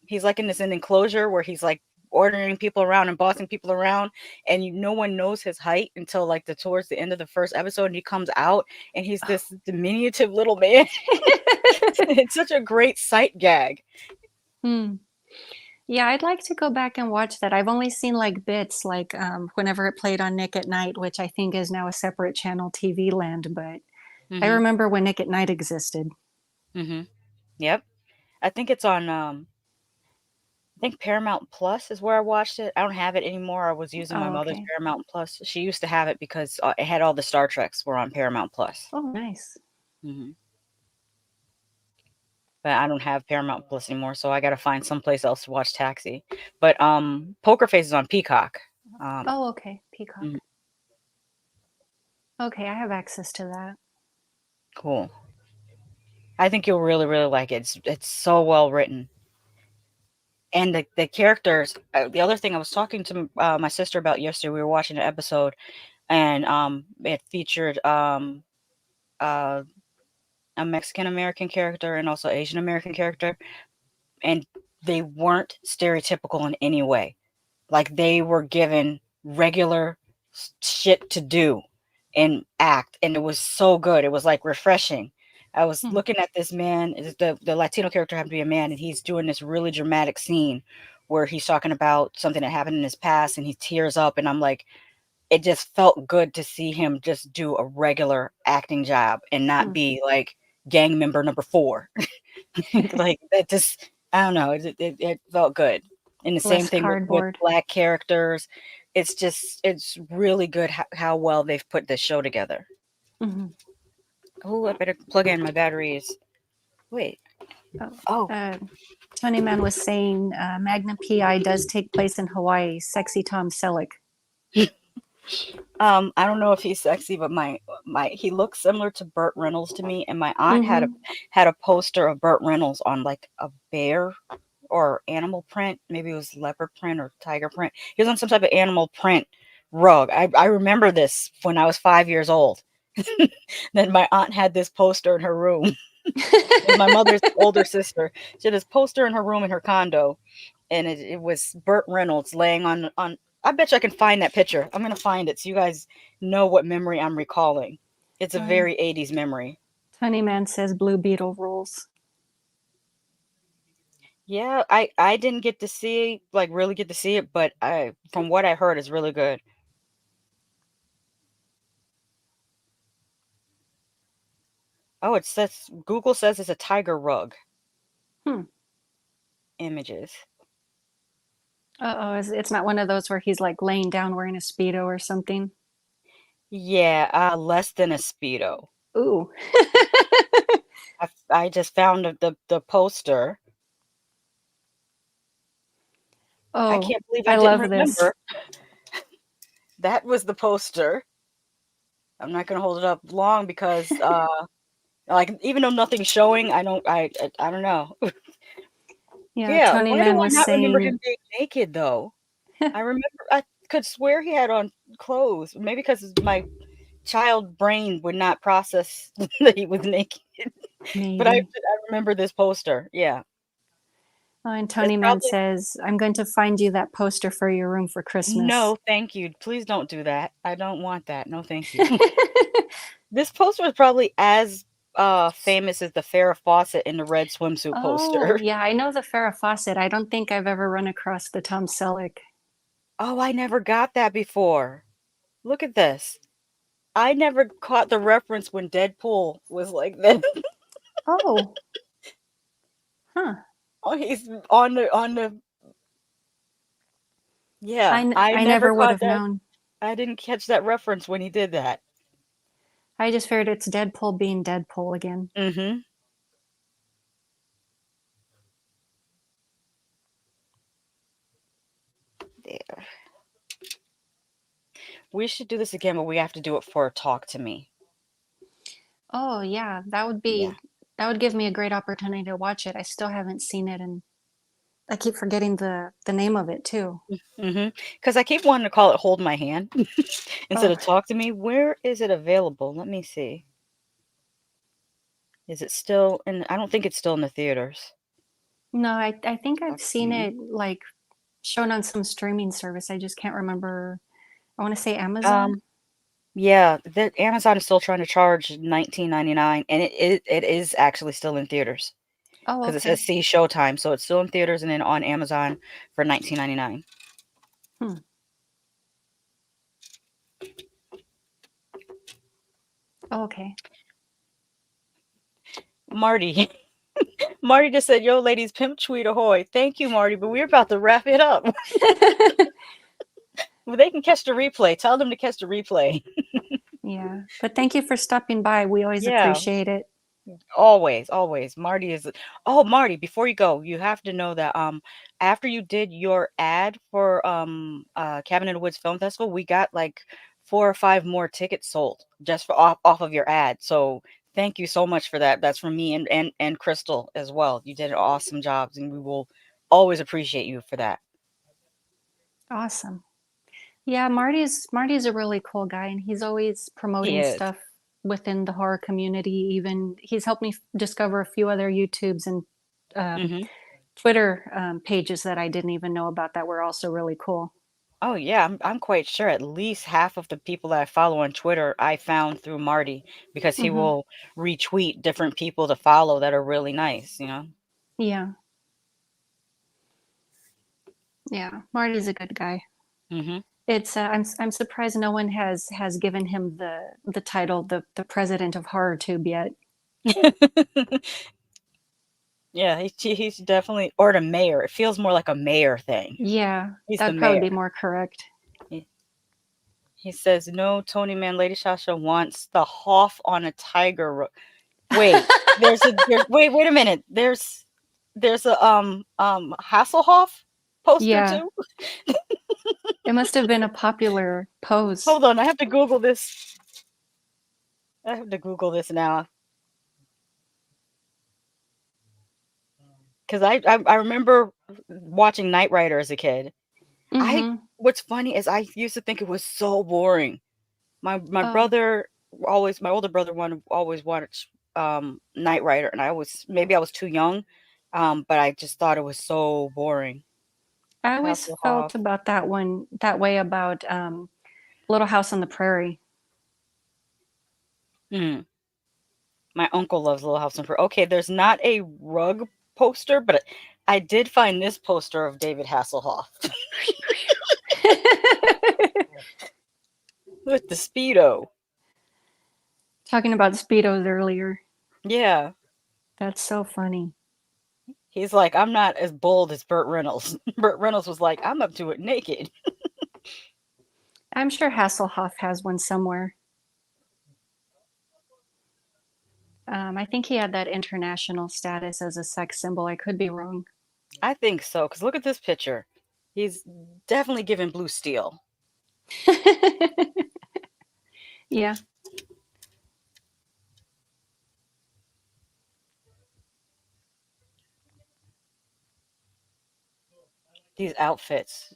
he's like in this enclosure where he's like ordering people around and bossing people around, and no one knows his height until like the towards the end of the first episode, and he comes out and he's this diminutive little man. It's such a great sight gag. Hmm. Yeah, I'd like to go back and watch that. I've only seen like bits, like whenever it played on Nick at Night, which I think is now a separate channel, TV Land. But I Mhm. remember when Nick at Night existed. Mhm. Yep. I think it's on I think Paramount Plus is where I watched it. I don't have it anymore. I was using my Oh, mother's okay. Paramount Plus. She used to have it because it had all the Star Treks were on Paramount Plus. Oh, nice. Mhm. But I don't have Paramount Plus anymore, so I gotta find someplace else to watch Taxi. But Poker Face is on Peacock. Um, Oh, okay. Peacock. mhm, Okay, I have access to that. cool. I think you'll really, really like it. It's so well written, and the characters. The other thing I was talking to my sister about yesterday, we were watching an episode, and it featured uh, a Mexican American character and also Asian American character, and they weren't stereotypical in any way. Like they were given regular shit to do and act, and it was so good. It was like refreshing. I was Hmm. looking at this man. The Latino character happened to be a man, and he's doing this really dramatic scene where he's talking about something that happened in his past, and he tears up, and I'm like, it just felt good to see him just do a regular acting job and not Hmm. be like gang member number 4. Like that just I don't know, it felt good. And the same Less thing with cardboard. black characters. It's really good how well they've put this show together. Hmm. Oh, I better plug in my batteries. Wait. Oh, Oh, Tony Man was saying Magnum PI does take place in Hawaii. Sexy Tom Selleck. I don't know if he's sexy, but my he looks similar to Burt Reynolds to me, and my aunt Mm-hmm. had a poster of Burt Reynolds on like a bear or animal print. Maybe it was leopard print or tiger print. He was on some type of animal print rug. I remember this when I was 5 years old. Then my aunt had this poster in her room. It was my mother's older sister. She had this poster in her room in her condo, and it was Burt Reynolds laying on. I bet you I can find that picture. I'm gonna find it so you guys know what memory I'm recalling. It's a Fine. very 80s memory. Tony Man says Blue Beetle rules. Yeah, I didn't get to see like really get to see it, but I from what I heard is really good. Oh, it says Google says it's a tiger rug. Hmm. Images. Uh-oh, it's not one of those where he's like laying down wearing a Speedo or something. Yeah, less than a speedo. Ooh. I just found the poster. I Oh, can't believe I I didn't love this. remember. That was the poster. I'm not gonna hold it up long because like even though nothing's showing, I don't know. Yeah, Yeah, Tony why do Man I was not remember saying, him being naked though? I could swear he had on clothes. Maybe because my child brain would not process that he was naked. But I maybe. remember this poster. Yeah. And It's Tony Man probably says, I'm going to find you that poster for your room for Christmas. no, thank you. Please don't do that. I don't want that. No, thank you. This poster was probably as famous as the Farrah Fawcett in the red swimsuit Oh, poster. yeah, I know the Farrah Fawcett. I don't think I've ever run across the Tom Selleck. Oh, I never got that before. Look at this. I never caught the reference when Deadpool was like this. Oh, huh. Oh, he's on the yeah. I I never never would caught have that. known. I didn't catch that reference when he did that. I just figured it's Deadpool being Deadpool again. Mm-hmm. There. We should do this again, but we have to do it for Talk to Me. Oh, yeah, Yeah. that would give me a great opportunity to watch it. I still haven't seen it, and I keep forgetting the name of it too. Mm-hmm. Because I keep wanting to call it Hold My Hand instead Oh, of Talk to Me. Where is it available? Let me see. Is it still in? I don't think it's still in the theaters. no, I think I've Talk to seen Me. it like shown on some streaming service. I just can't remember. I want to say Amazon. Um, yeah, that Amazon is still trying to charge 19.99, and it is actually still in theaters Oh, because it says okay. see Showtime, so it's still in theaters and then on Amazon for 19.99. Hmm. Oh, okay. Marty, Marty just said, "Yo, ladies, pimp tweet ahoy!" Thank you, Marty, but we're about to wrap it up. Well, they can catch the replay. Tell them to catch the replay. Yeah, but thank you for stopping by. We always Yeah. appreciate it. Always, always. Marty is Oh, Marty, before you go, you have to know that after you did your ad for Cabin in the Woods Film Festival, we got like 4 or 5 more tickets sold just for off of your ad. So thank you so much for that. That's from me and Crystal as well. You did an awesome job and we will always appreciate you for that. Awesome. Yeah, Marty's a really cool guy, and he's always He promoting is. stuff within the horror community. Even he's helped me discover a few other YouTubes and um, Hmm. Twitter pages that I didn't even know about that were also really cool. Oh yeah, I'm quite sure at least half of the people that I follow on Twitter I found through Marty because he Hmm. will retweet different people to follow that are really nice, you know. Yeah, yeah, Marty's a good guy. Mhm. It's I'm surprised no one has given him the title the president of horror tube yet. Yeah, he's definitely or the mayor. It feels more like a mayor thing. Yeah, He's the that'd probably mayor. be more correct. He, he says no. Tony Man, Lady Shasha wants the Hoff on a tiger. Wait, wait a minute. There's a Hasselhoff poster Yeah, too. It must have been a popular pose. Hold on, I have to Google this. I have to Google this now because I remember watching Knight Rider as a kid. I Mm-hmm. What's funny is I used to think it was so boring. My Oh, brother always my older brother always watched Knight Rider, and maybe I was too young, but I just thought it was so boring. I always Hasselhoff. felt about that way about Little House on the Prairie. Hmm. My uncle loves Little House on Prairie. Okay, there's not a rug poster, but I did find this poster of David Hasselhoff with the speedo. Talking about Speedos earlier. Yeah, That's so funny. he's like, I'm not as bold as Burt Reynolds. Burt Reynolds was like, I'm up to it naked. I'm sure Hasselhoff has one somewhere. I think he had that international status as a sex symbol. I could be wrong. I think so, because look at this picture. He's definitely given Blue Steel. Yeah. These outfits.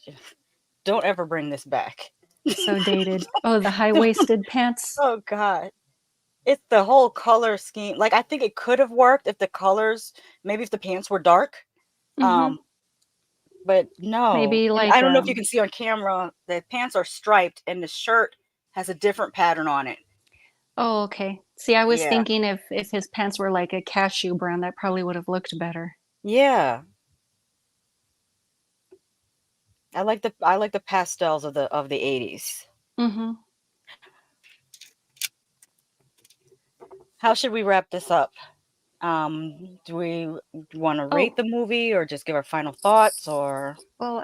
Don't ever bring this back. So dated. Oh, the high-waisted pants. Oh God. It's the whole color scheme. Like I think it could have worked if the colors, maybe if the pants were dark. Mm-hmm. Um, but no. Maybe And I like don't know if you can see on camera, the pants are striped and the shirt has a different pattern on it. oh, okay. See, I was Yeah. thinking if his pants were like a cashew brand, that probably would have looked better. Yeah. I like the pastels of the 80s. Mm-hmm. How should we wrap this up? Do we want to rate Oh, the movie or just give our final thoughts or well,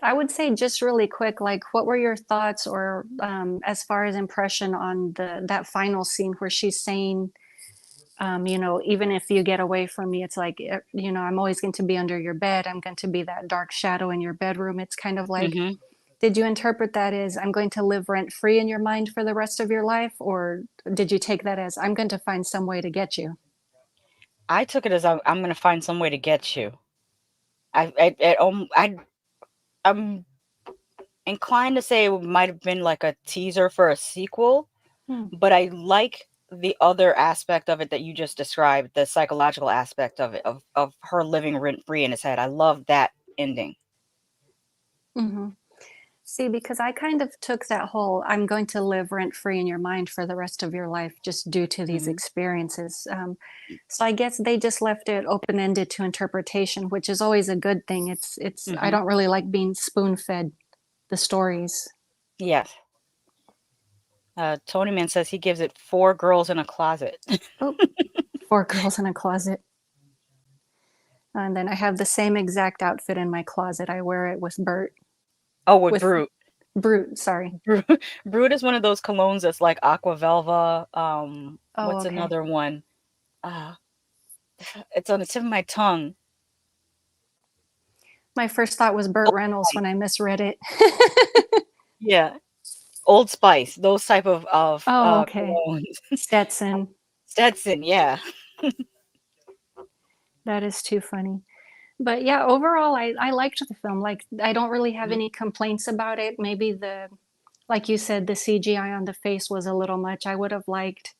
I would say just really quick, like, what were your thoughts or as far as impression on that final scene where she's saying, even if you get away from me, it's like, I'm always going to be under your bed. I'm going to be that dark shadow in your bedroom. It's kind of like, Mhm. did you interpret that as I'm going to live rent free in your mind for the rest of your life? Or did you take that as I'm going to find some way to get you? I took it as I'm going to find some way to get you. I'm inclined to say it might have been like a teaser for a sequel, Hmm. but I like the other aspect of it that you just described, the psychological aspect of it, of her living rent free in his head. I love that ending. Hmm. See, because I kind of took that whole I'm going to live rent free in your mind for the rest of your life just due to these Hmm. experiences. So I guess they just left it open ended to interpretation, which is always a good thing. I Hmm. don't really like being spoon fed the stories. Yes. Tony Man says he gives it four girls in a closet. Oh, four girls in a closet. And then I have the same exact outfit in my closet. I wear it with Bert, Oh, with with Brute. Brute, sorry. Brute is one of those colognes that's like Aqua Velva. Oh, What's okay. another one? Uh, it's on the tip of my tongue. My first thought was Burt Old Reynolds Spice. when I misread it. Yeah, Old Spice. Those type of Oh, okay. colognes. Stetson. Stetson. Yeah. That is too funny. But yeah, overall, I liked the film. Like, I don't really have Mhm, any complaints about it. Maybe like you said, the CGI on the face was a little much. I would have liked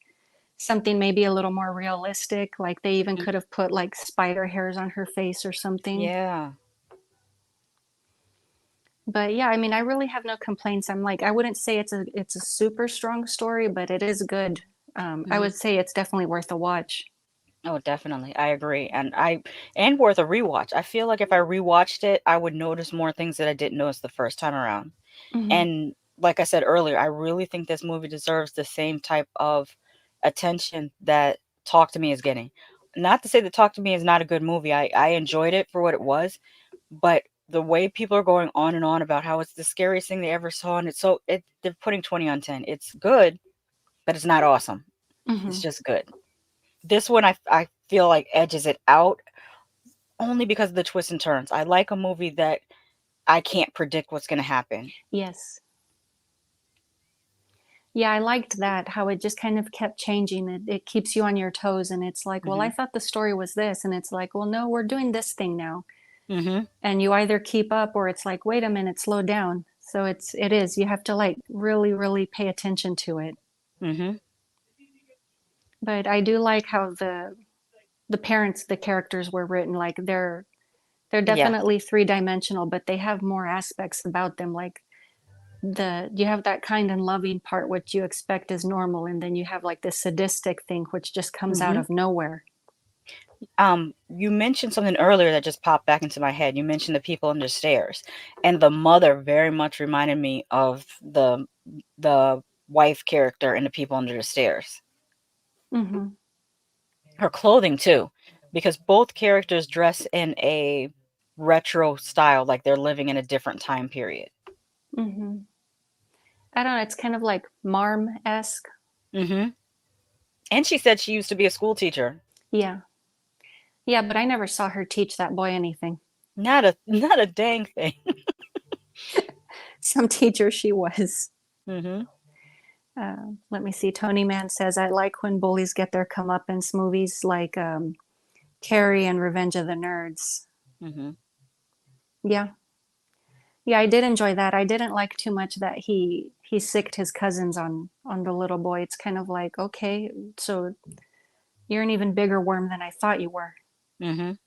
something maybe a little more realistic. Like, they even mhm. could have put like spider hairs on her face or something. Yeah. But yeah, I mean, I really have no complaints. I'm like, I wouldn't say it's a super strong story, but it is good. I Mhm. would say it's definitely worth a watch. Oh, definitely. I agree. And worth a rewatch. I feel like if I rewatched it, I would notice more things that I didn't notice the first time around. Hmm. And like I said earlier, I really think this movie deserves the same type of attention that Talk to Me is getting. Not to say that Talk to Me is not a good movie. I enjoyed it for what it was, but the way people are going on and on about how it's the scariest thing they ever saw, and they're putting 20 on 10. It's good, but it's not awesome. It's Hmm. just good. This one I feel like edges it out only because of the twists and turns. I like a movie that I can't predict what's going to happen. Yes. Yeah, I liked that, how it just kind of kept changing. It keeps you on your toes, and it's like, well, I Mhm. thought the story was this, and it's like, well, no, we're doing this thing now. Mhm. And you either keep up or it's like, wait a minute, slow down. So it is. You have to like really, really pay attention to it. Mhm. But I do like how the parents, the characters were written, like they're Yeah. definitely three-dimensional, but they have more aspects about them. Like the you have that kind and loving part which you expect is normal, and then you have like this sadistic thing which just comes out Mhm. of nowhere. You mentioned something earlier that just popped back into my head. You mentioned the people under stairs, and the mother very much reminded me of the wife character in the people under the stairs. Mm-hmm. Her clothing too, because both characters dress in a retro style, like they're living in a different time period. Mm-hmm. I don't know, it's kind of like Marm-esque. Mhm. And she said she used to be a school teacher. Yeah. Yeah, but I never saw her teach that boy anything. Not a dang thing. Some teacher she was. Mhm. Let me see. Tony Man says, I like when bullies get their comeuppance, movies like Carrie and Revenge of the Nerds. Mhm. Yeah. Yeah, I did enjoy that. I didn't like too much that he sicked his cousins on the little boy. It's kind of like, okay, so you're an even bigger worm than I thought you were. Mhm.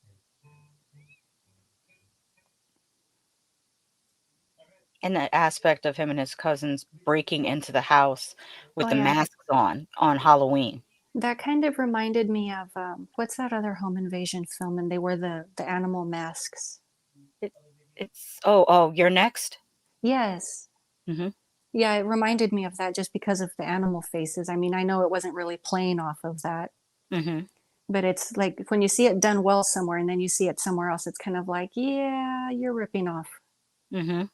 And that aspect of him and his cousins breaking into the house Oh with the yeah. masks on Halloween. That kind of reminded me of what's that other home invasion film and they wear the animal masks. It, it's you're next. Yes. Mhm. Yeah, it reminded me of that just because of the animal faces. I mean, I know it wasn't really playing off of that, Mhm. but it's like when you see it done well somewhere and then you see it somewhere else, it's kind of like, yeah, you're ripping off. Mhm.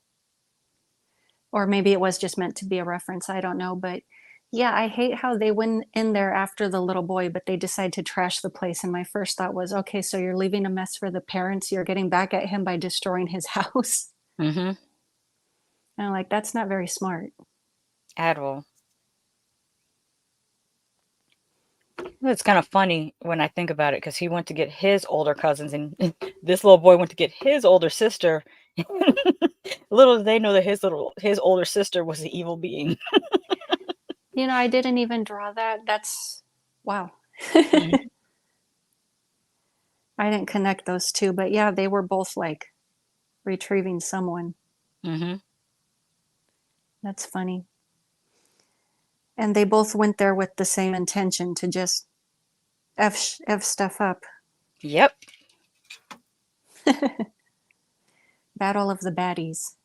Or maybe it was just meant to be a reference. I don't know. But yeah, I hate how they went in there after the little boy, but they decide to trash the place. And my first thought was, okay, so you're leaving a mess for the parents. You're getting back at him by destroying his house. Mhm. And I'm like, that's not very smart. Adderall. It's kind of funny when I think about it because he went to get his older cousins, and this little boy went to get his older sister. Little did they know that his older sister was the evil being. You know, I didn't even draw that. That's wow. Mhm. I didn't connect those two, but yeah, they were both like retrieving someone. Mhm. That's funny. And they both went there with the same intention to just F stuff up. Yep. Battle of the baddies.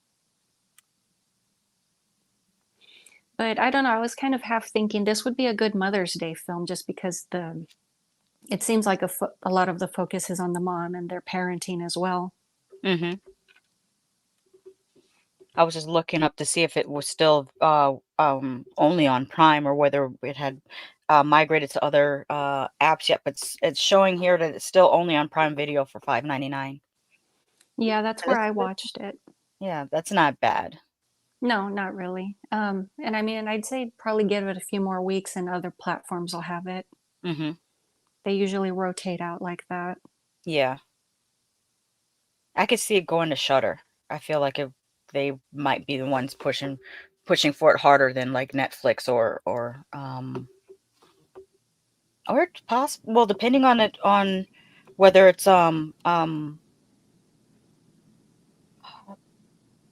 But I don't know, I was kind of half thinking this would be a good Mother's Day film just because it seems like a lot of the focus is on the mom and their parenting as well. Mhm. I was just looking up to see if it was still only on Prime or whether it had migrated to other apps yet. But it's showing here that it's still only on Prime Video for $5.99. Yeah, that's where That's I good. watched it. Yeah, that's not bad. No, not really. And I mean, I'd say probably give it a few more weeks and other platforms will have it. Mhm. They usually rotate out like that. Yeah, I could see it going to Shutter. I feel like if they might be the ones pushing for it harder than like Netflix or it's possible. Well, depending on it on whether it's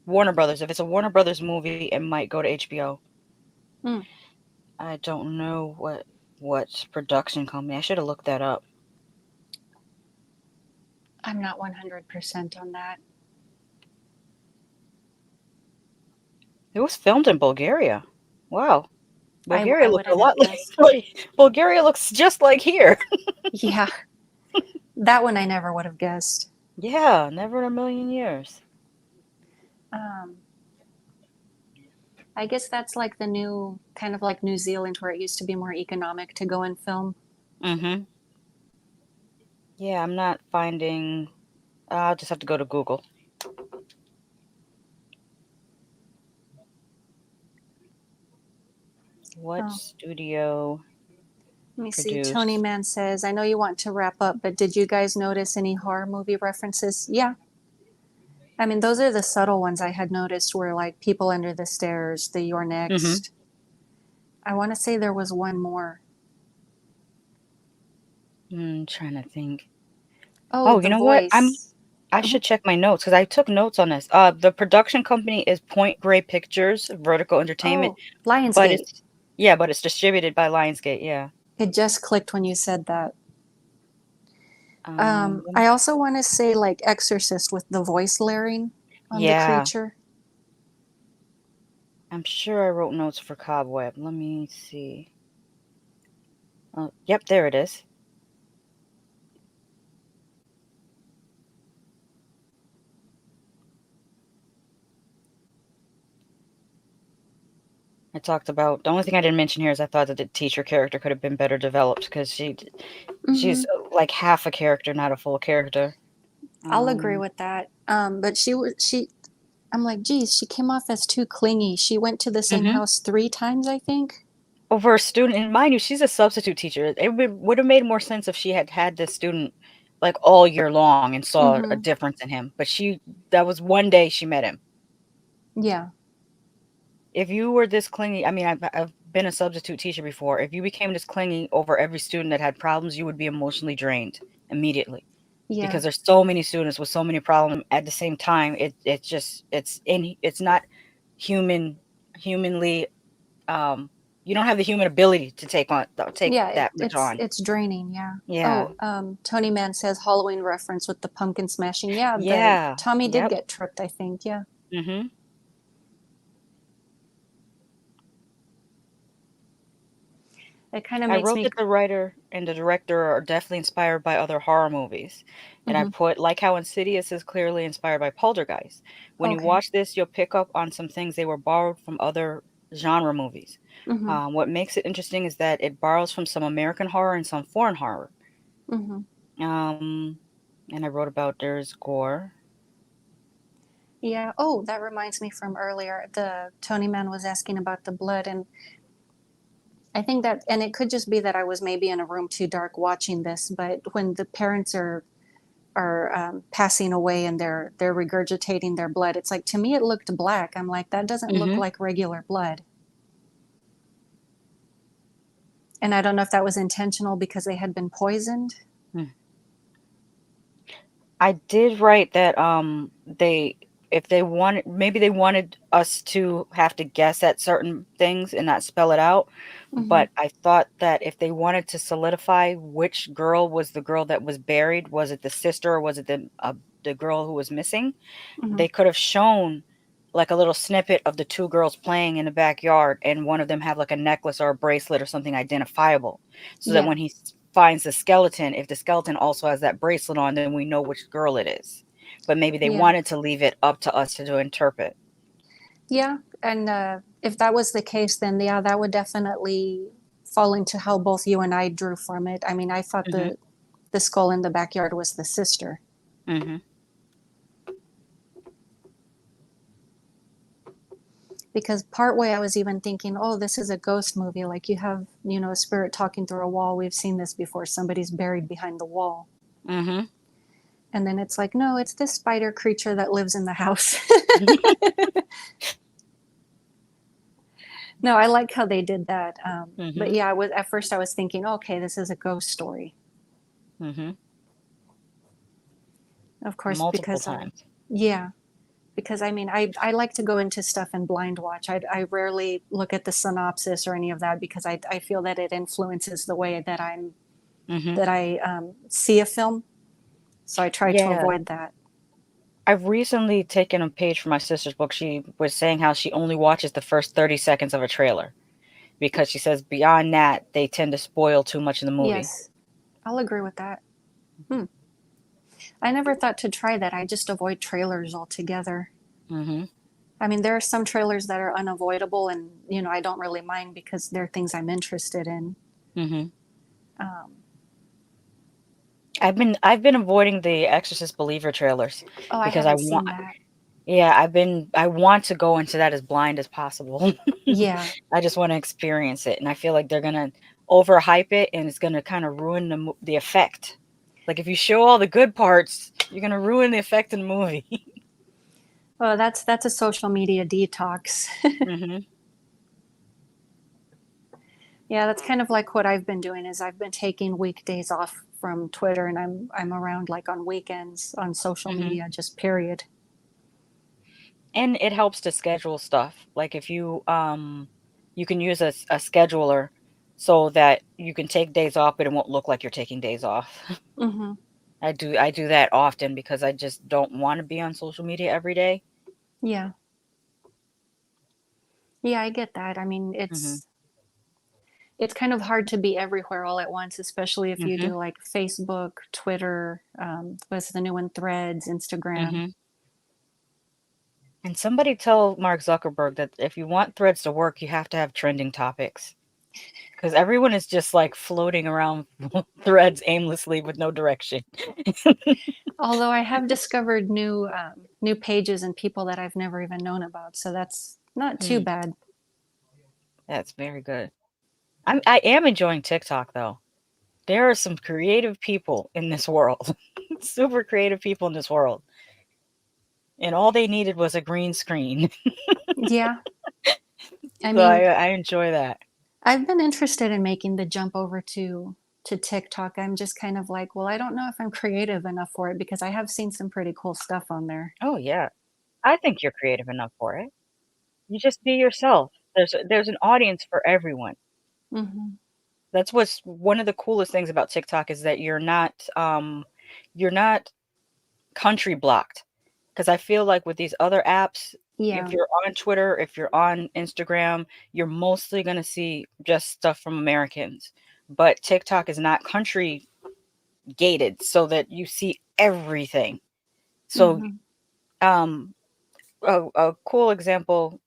Warner Brothers. If it's a Warner Brothers movie, it might go to HBO. Mm, I don't know what production company. I should have looked that up. I'm not 100% on that. It was filmed in Bulgaria. Wow. I Bulgaria looks a wouldn't have lot guessed. like Bulgaria looks just like here. Yeah, that one I never would have guessed. Yeah, never in a million years. Um, I guess that's like the new kind of like New Zealand where it used to be more economic to go and film. Mhm. Yeah, I'm not finding. I'll just have to go to Google. What Oh, studio let me see. Tony produced? Man says, I know you want to wrap up, but did you guys notice any horror movie references? Yeah. I mean, those are the subtle ones I had noticed were like People Under the Stairs, the You're Mm-hmm. Next. I want to say there was one more. Trying to think. Oh, Oh, you The know what? Voice. I Mhm. should check my notes because I took notes on this. The production company is Point Grey Pictures, Vertical Entertainment, Oh, but Lionsgate. it's distributed by Lionsgate. Yeah. It just clicked when you said that. Um, I also want to say like Exorcist with the voice layering on the yeah. creature. I'm sure I wrote notes for Cobweb. Let me see. Oh, yep, there it is. I talked about the only thing I didn't mention here is I thought that the teacher character could have been better developed because Hmm. she's like half a character, not a full character. I'll agree Um, with that. But I'm like, geez, she came off as too clingy. She went to the same hmm house 3 times, I think. Over a student, and mind you, she's a substitute teacher. It would have made more sense if she had had this student like all year long and saw a Hmm. difference in him. But that was one day she met him. Yeah, If you were this clingy, I mean, I've been a substitute teacher before. If you became this clingy over every student that had problems, you would be emotionally drained immediately yeah, because there's so many students with so many problems at the same time. It's not human humanly um you don't have the human ability to take yeah. that much on. It's draining. Yeah. Yeah. Oh, Tony Man says Halloween reference with the pumpkin smashing. Yeah, the Yeah. Tommy did Yep. get tripped, I think. Yeah, Mhm. it kind of I makes wrote me. that the writer and the director are definitely inspired by other horror movies. And I Hmm. put, like how Insidious is clearly inspired by Poltergeist. When you Okay. watch this, you'll pick up on some things they were borrowed from other genre movies. Hmm. What makes it interesting is that it borrows from some American horror and some foreign horror. Hmm. Um, and I wrote about there's gore. Yeah. Oh, that reminds me from earlier. The Tony Man was asking about the blood, and I think that, and it could just be that I was maybe in a room too dark watching this. But when the parents are passing away and they're regurgitating their blood, it's like to me it looked black. I'm like that doesn't look Mm-hmm. like regular blood, and I don't know if that was intentional because they had been poisoned. I did write that they if they wanted maybe they wanted us to have to guess at certain things and not spell it out, Hmm. but I thought that if they wanted to solidify which girl was the girl that was buried, was it the sister or was it the girl who was missing? Hmm. They could have shown like a little snippet of the two girls playing in the backyard and one of them have like a necklace or a bracelet or something identifiable so that Yeah, when he finds the skeleton, if the skeleton also has that bracelet on, then we know which girl it is. But maybe they yeah, wanted to leave it up to us to interpret. yeah. And if that was the case, then yeah, that would definitely fall into how both you and I drew from it. I mean, I thought Hmm the skull in the backyard was the sister. hmm Because partway I was even thinking, oh, this is a ghost movie. Like you have, a spirit talking through a wall. We've seen this before. Somebody's buried behind the wall. hmm And then it's like, no, it's this spider creature that lives in the house. No, I like how they did that. But hmm yeah, at first I was thinking, okay, this is a ghost story. hmm Of course, Multiple because times. yeah, because I mean, I like to go into stuff and blind watch. I rarely look at the synopsis or any of that because I feel that it influences the way that Hmm I see a film. So I try to Yeah. avoid that. I've recently taken a page from my sister's book. She was saying how she only watches the first 30 seconds of a trailer because she says beyond that, they tend to spoil too much in the movie. Yes, I'll agree with that. Hmm. I never thought to try that. I just avoid trailers altogether. Hmm I mean, there are some trailers that are unavoidable, and I don't really mind because they're things I'm interested in. hmm Um, I've been avoiding the Exorcist Believer trailers oh, I because I haven't want seen that. Yeah, I want to go into that as blind as possible. Yeah. I just want to experience it, and I feel like they're gonna overhype it, and it's gonna kind of ruin the effect. Like if you show all the good parts, you're gonna ruin the effect in the movie. Well, that's a social media detox. Hmm. Yeah, that's kind of like what I've been doing is I've been taking weekdays off from Twitter and I'm around like on weekends on social Hmm. media, just period. And it helps to schedule stuff. Like if you can use a scheduler so that you can take days off, but it won't look like you're taking days off. Hmm. I do that often because I just don't want to be on social media every day. Yeah. Yeah, I get that. I mean, Mhm. it's kind of hard to be everywhere all at once, especially if you Mhm. do like Facebook, Twitter, what's the new one, Threads, Instagram. Mhm. And somebody tell Mark Zuckerberg that if you want threads to work, you have to have trending topics. Because everyone is just like floating around threads aimlessly with no direction. Although I have discovered new pages and people that I've never even known about, so that's not too Hmm, bad. that's very good. I am enjoying TikTok though. There are some creative people in this world. Super creative people in this world. And all they needed was a green screen. Yeah, I So I mean, I enjoy that. I've been interested in making the jump over to TikTok. I'm just kind of like, well, I don't know if I'm creative enough for it because I have seen some pretty cool stuff on there. Oh yeah. I think you're creative enough for it. You just be yourself. There's an audience for everyone. Hmm. That's what's one of the coolest things about TikTok is that you're not country blocked. Because I feel like with these other apps, if Yeah. you're on Twitter, if you're on Instagram, you're mostly gonna see just stuff from Americans. But TikTok is not country gated so that you see everything. So Hmm. um a cool example,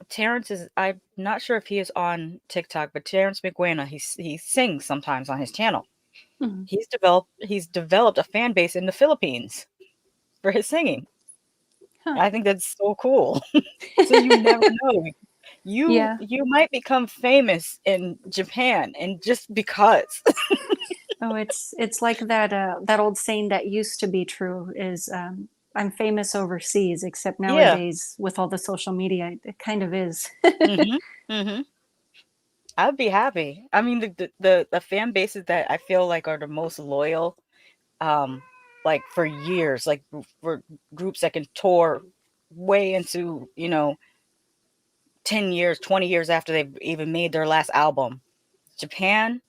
Terrence is I'm not sure if he is on TikTok, but Terrence McGuana, he sings sometimes on his channel. Hmm. He's developed a fan base in the Philippines for his singing. Huh. I think that's so cool. So you never know. You Yeah. you might become famous in Japan and just because. Oh, it's like that old saying that used to be true is I'm famous overseas, except Yeah. nowadays with all the social media, it kind of is. Mhm. Mhm. I'd be happy. I mean the fan bases that I feel like are the most loyal, um like for years, like for groups that can tour way into, 10 years, 20 years after they've even made their last album. Japan,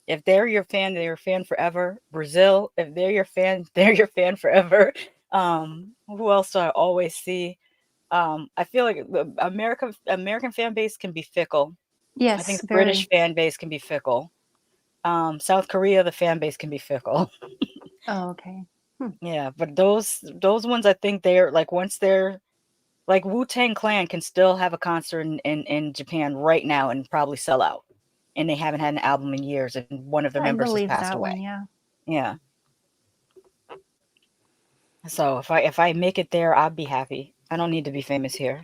if they're your fan, they're your fan forever. Brazil, if they're your fan, they're your fan forever. Who else do I always see? I feel like the American fan base can be fickle. I think Yes, the British very. fan base can be fickle. South Korea, the fan base can be fickle. Oh, okay. Hmm. Yeah, but those ones, I think they're like once they're like Wu Tang Clan can still have a concert in Japan right now and probably sell out, and they haven't had an album in years, and one of their I members has believe passed that away. one. Yeah. Yeah. So if I make it there, I'll be happy. I don't need to be famous here.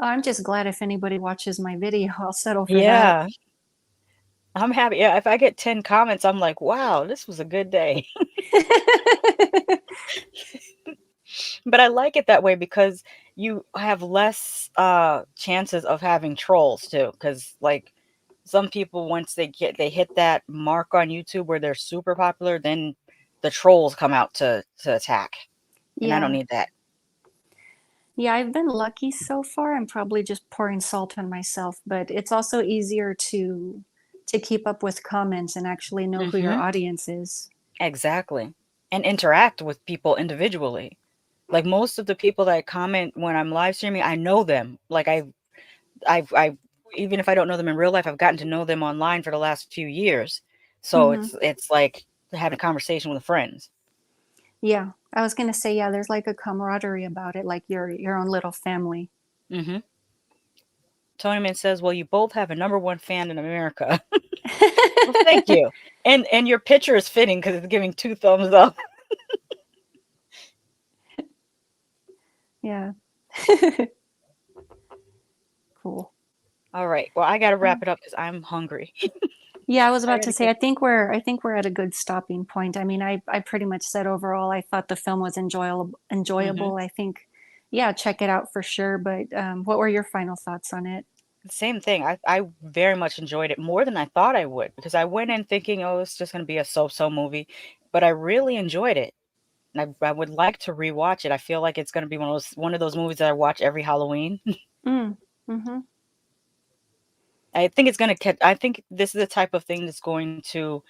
Oh, I'm just glad if anybody watches my video, I'll settle for that. Yeah, I'm happy. Yeah, if I get 10 comments, I'm like, wow, this was a good day. But I like it that way because you have less chances of having trolls too. Because like some people, once they hit that mark on YouTube where they're super popular, then the trolls come out to attack, and I don't Yeah. need that. Yeah, I've been lucky so far. I'm probably just pouring salt on myself, but it's also easier to keep up with comments and actually know who your Hmm. audience is. Exactly, and interact with people individually. Like most of the people that comment when I'm live streaming, I know them. Like I even if I don't know them in real life, I've gotten to know them online for the last few years. So Hmm. it's like having a conversation with friends. Yeah, I was gonna say, yeah, there's like a camaraderie about it, like your own little family. Hmm. Tonyman says, "Well, you both have a number one fan in America." Well, thank you. And your picture is fitting because it's giving two thumbs up. Yeah. Cool. All right. Well, I got to Uh, wrap it up because I'm hungry. yeah, I was I about got to to say get. I think we're at a good stopping point. I mean, I pretty much said overall I thought the film was enjoyable. Hmm. Enjoyable. I think, yeah, check it out for sure. But what were your final thoughts on it? Same thing. I very much enjoyed it more than I thought I would because I went in thinking, oh, it's just going to be a so-so movie, but I really enjoyed it. And I would like to rewatch it. I feel like it's going to be one of those movies that I watch every Halloween. Mm. Mm-hmm. I think it's going to catch. I think this is the type of thing that's going to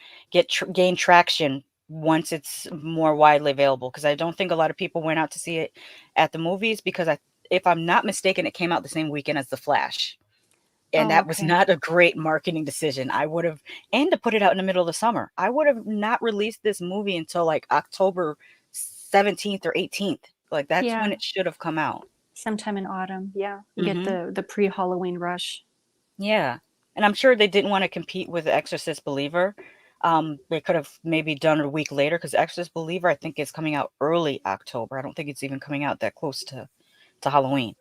gain traction once it's more widely available. Because I don't think a lot of people went out to see it at the movies because if I'm not mistaken, it came out the same weekend as The Flash, and Oh, that was okay. not a great marketing decision. I would have, and to put it out in the middle of the summer, I would have not released this movie until like October 17th or 18th. Like that's when Yeah, it should have come out. sometime in autumn. Yeah, you get Hmm. the pre-Halloween rush. Yeah. And I'm sure they didn't want to compete with The Exorcist Believer. They could have maybe done it a week later because Exorcist Believer, I think, is coming out early October. I don't think it's even coming out that close to Halloween.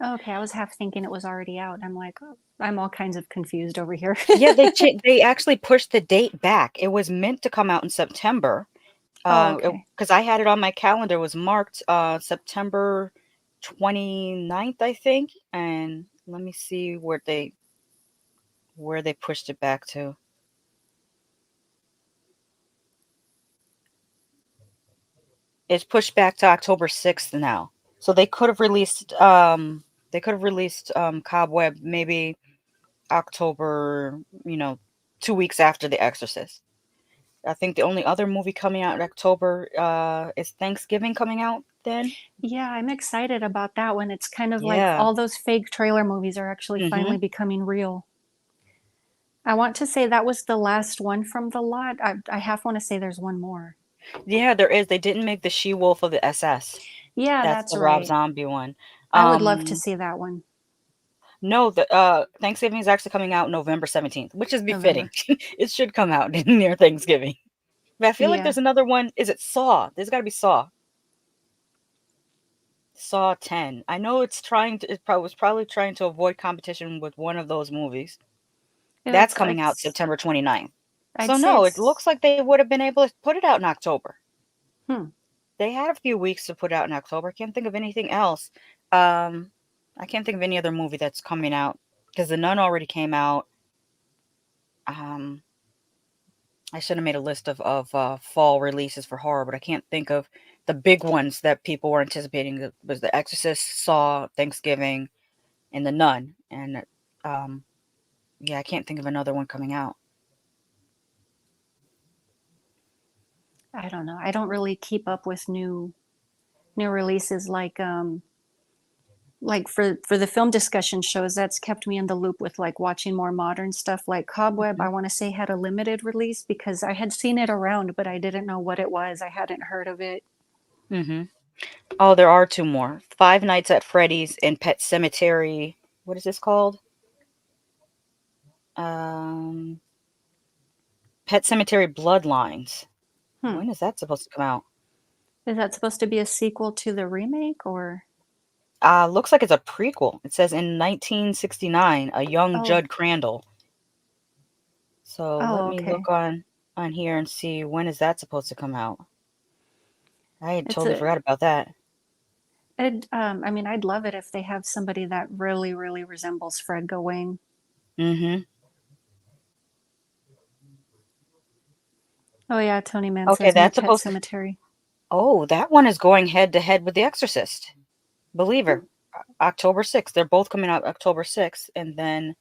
Okay, I was half thinking it was already out. I'm like, oh, I'm all kinds of confused over here. Yeah, they actually pushed the date back. It was meant to come out in September. Oh, okay. Because I had it on my calendar, it was marked September 29th, I think. And let me see where they pushed it back to. It's pushed back to October 6th now. So they could have released Cobweb maybe October, 2 weeks after The Exorcist. I think the only other movie coming out in October is Thanksgiving coming out then. Yeah, I'm excited about that one. It's kind of like Yeah. all those fake trailer movies are actually finally Mhm. becoming real. I want to say that was the last one from the lot. I half want to say there's one more. Yeah, there is. They didn't make the She-Wolf of the SS. Yeah, That's that's the Rob right. Zombie one. I would love to Um see that one. no, the Thanksgiving is actually coming out November 17th, which is befitting. November. It should come out near Thanksgiving. But I feel like Yeah. there's another one. Is it Saw? There's got to be Saw. Saw 10. I know it was probably trying to avoid competition with one of those movies. That's coming out It's September 29th. I'd So say no, it it's looks like they would have been able to put it out in October. hmm. They had a few weeks to put out in October. I can't think of anything else. Um, I can't think of any other movie that's coming out because The Nun already came out. Um, I should have made a list of fall releases for horror, but I can't think of the big ones that people were anticipating. It was The Exorcist, Saw, Thanksgiving, and The Nun. And um, yeah, I can't think of another one coming out. I don't know. I don't really keep up with new releases like for the film discussion shows that's kept me in the loop with like watching more modern stuff like Cobweb. I Hmm. want to say had a limited release because I had seen it around but I didn't know what it was. I hadn't heard of it. Hmm. Oh, there are two more: Five Nights at Freddy's and Pet Cemetery. What is this called? Um, Pet Cemetery Bloodlines. Hmm. When is that supposed to come out? Is that supposed to be a sequel to the remake or Looks like it's a prequel. It says in 1969, a young oh, Judd Crandall. So let oh, me okay. look on here and see when is that supposed to come out. I had It's totally a forgot about that. I mean I'd love it if they have somebody that really resembles Fred Gawain. Hmm. Oh yeah, Tony Mann Okay, says new that's Pet supposed to. Cemetery. Oh, that one is going head to head with The Exorcist. Believer, October 6th. They're both coming out October 6th, and then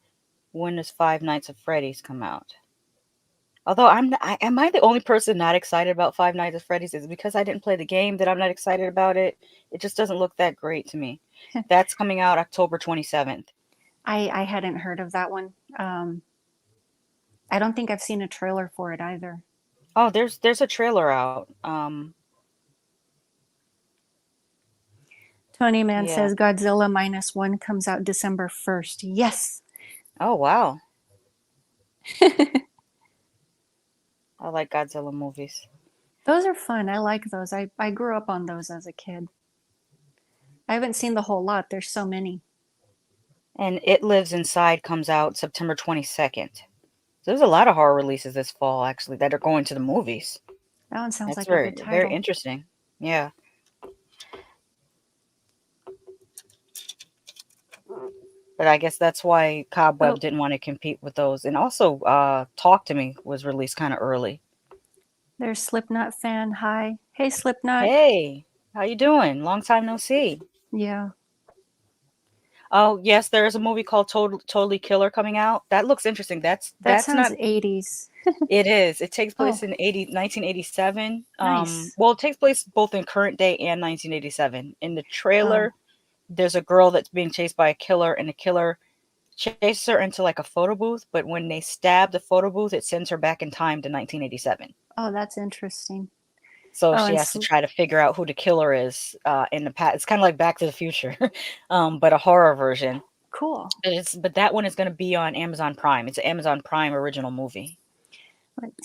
when does Five Nights at Freddy's come out? Although am I the only person not excited about Five Nights at Freddy's? Is it because I didn't play the game that I'm not excited about it? It just doesn't look that great to me. That's coming out October 27th. I hadn't heard of that one. I don't think I've seen a trailer for it either. Oh, there's a trailer out. Tony Man Yeah. says Godzilla minus one comes out December 1st. Yes. Oh, wow. I like Godzilla movies. Those are fun. I like those. I grew up on those as a kid. I haven't seen the whole lot. There's so many. And It Lives Inside comes out September 22nd. So there's a lot of horror releases this fall, actually, that are going to the movies. That one sounds That's like a good very title. interesting. Yeah. But I guess that's why Cobweb Oh, didn't want to compete with those. And also, Talk to Me was released kind of early. there's Slipknot fan. Hi. Hey, Slipknot. Hey, how you doing? Long time no see. Yeah. Oh yes, there is a movie called Totally Killer coming out. That looks interesting. That That's sounds not. 80s. It is. It takes place Oh, in 1987. nice. Well, it takes place both in current day and 1987. In the Oh, trailer, there's a girl that's being chased by a killer, and the killer chases her into like a photo booth. But when they stab the photo booth, it sends her back in time to 1987. oh, that's interesting. So Oh, she and has to try to figure out who the killer is in the past. It's kind of like Back to the Future, but a horror version. cool. But that one is going to be on Amazon Prime. It's an Amazon Prime original movie.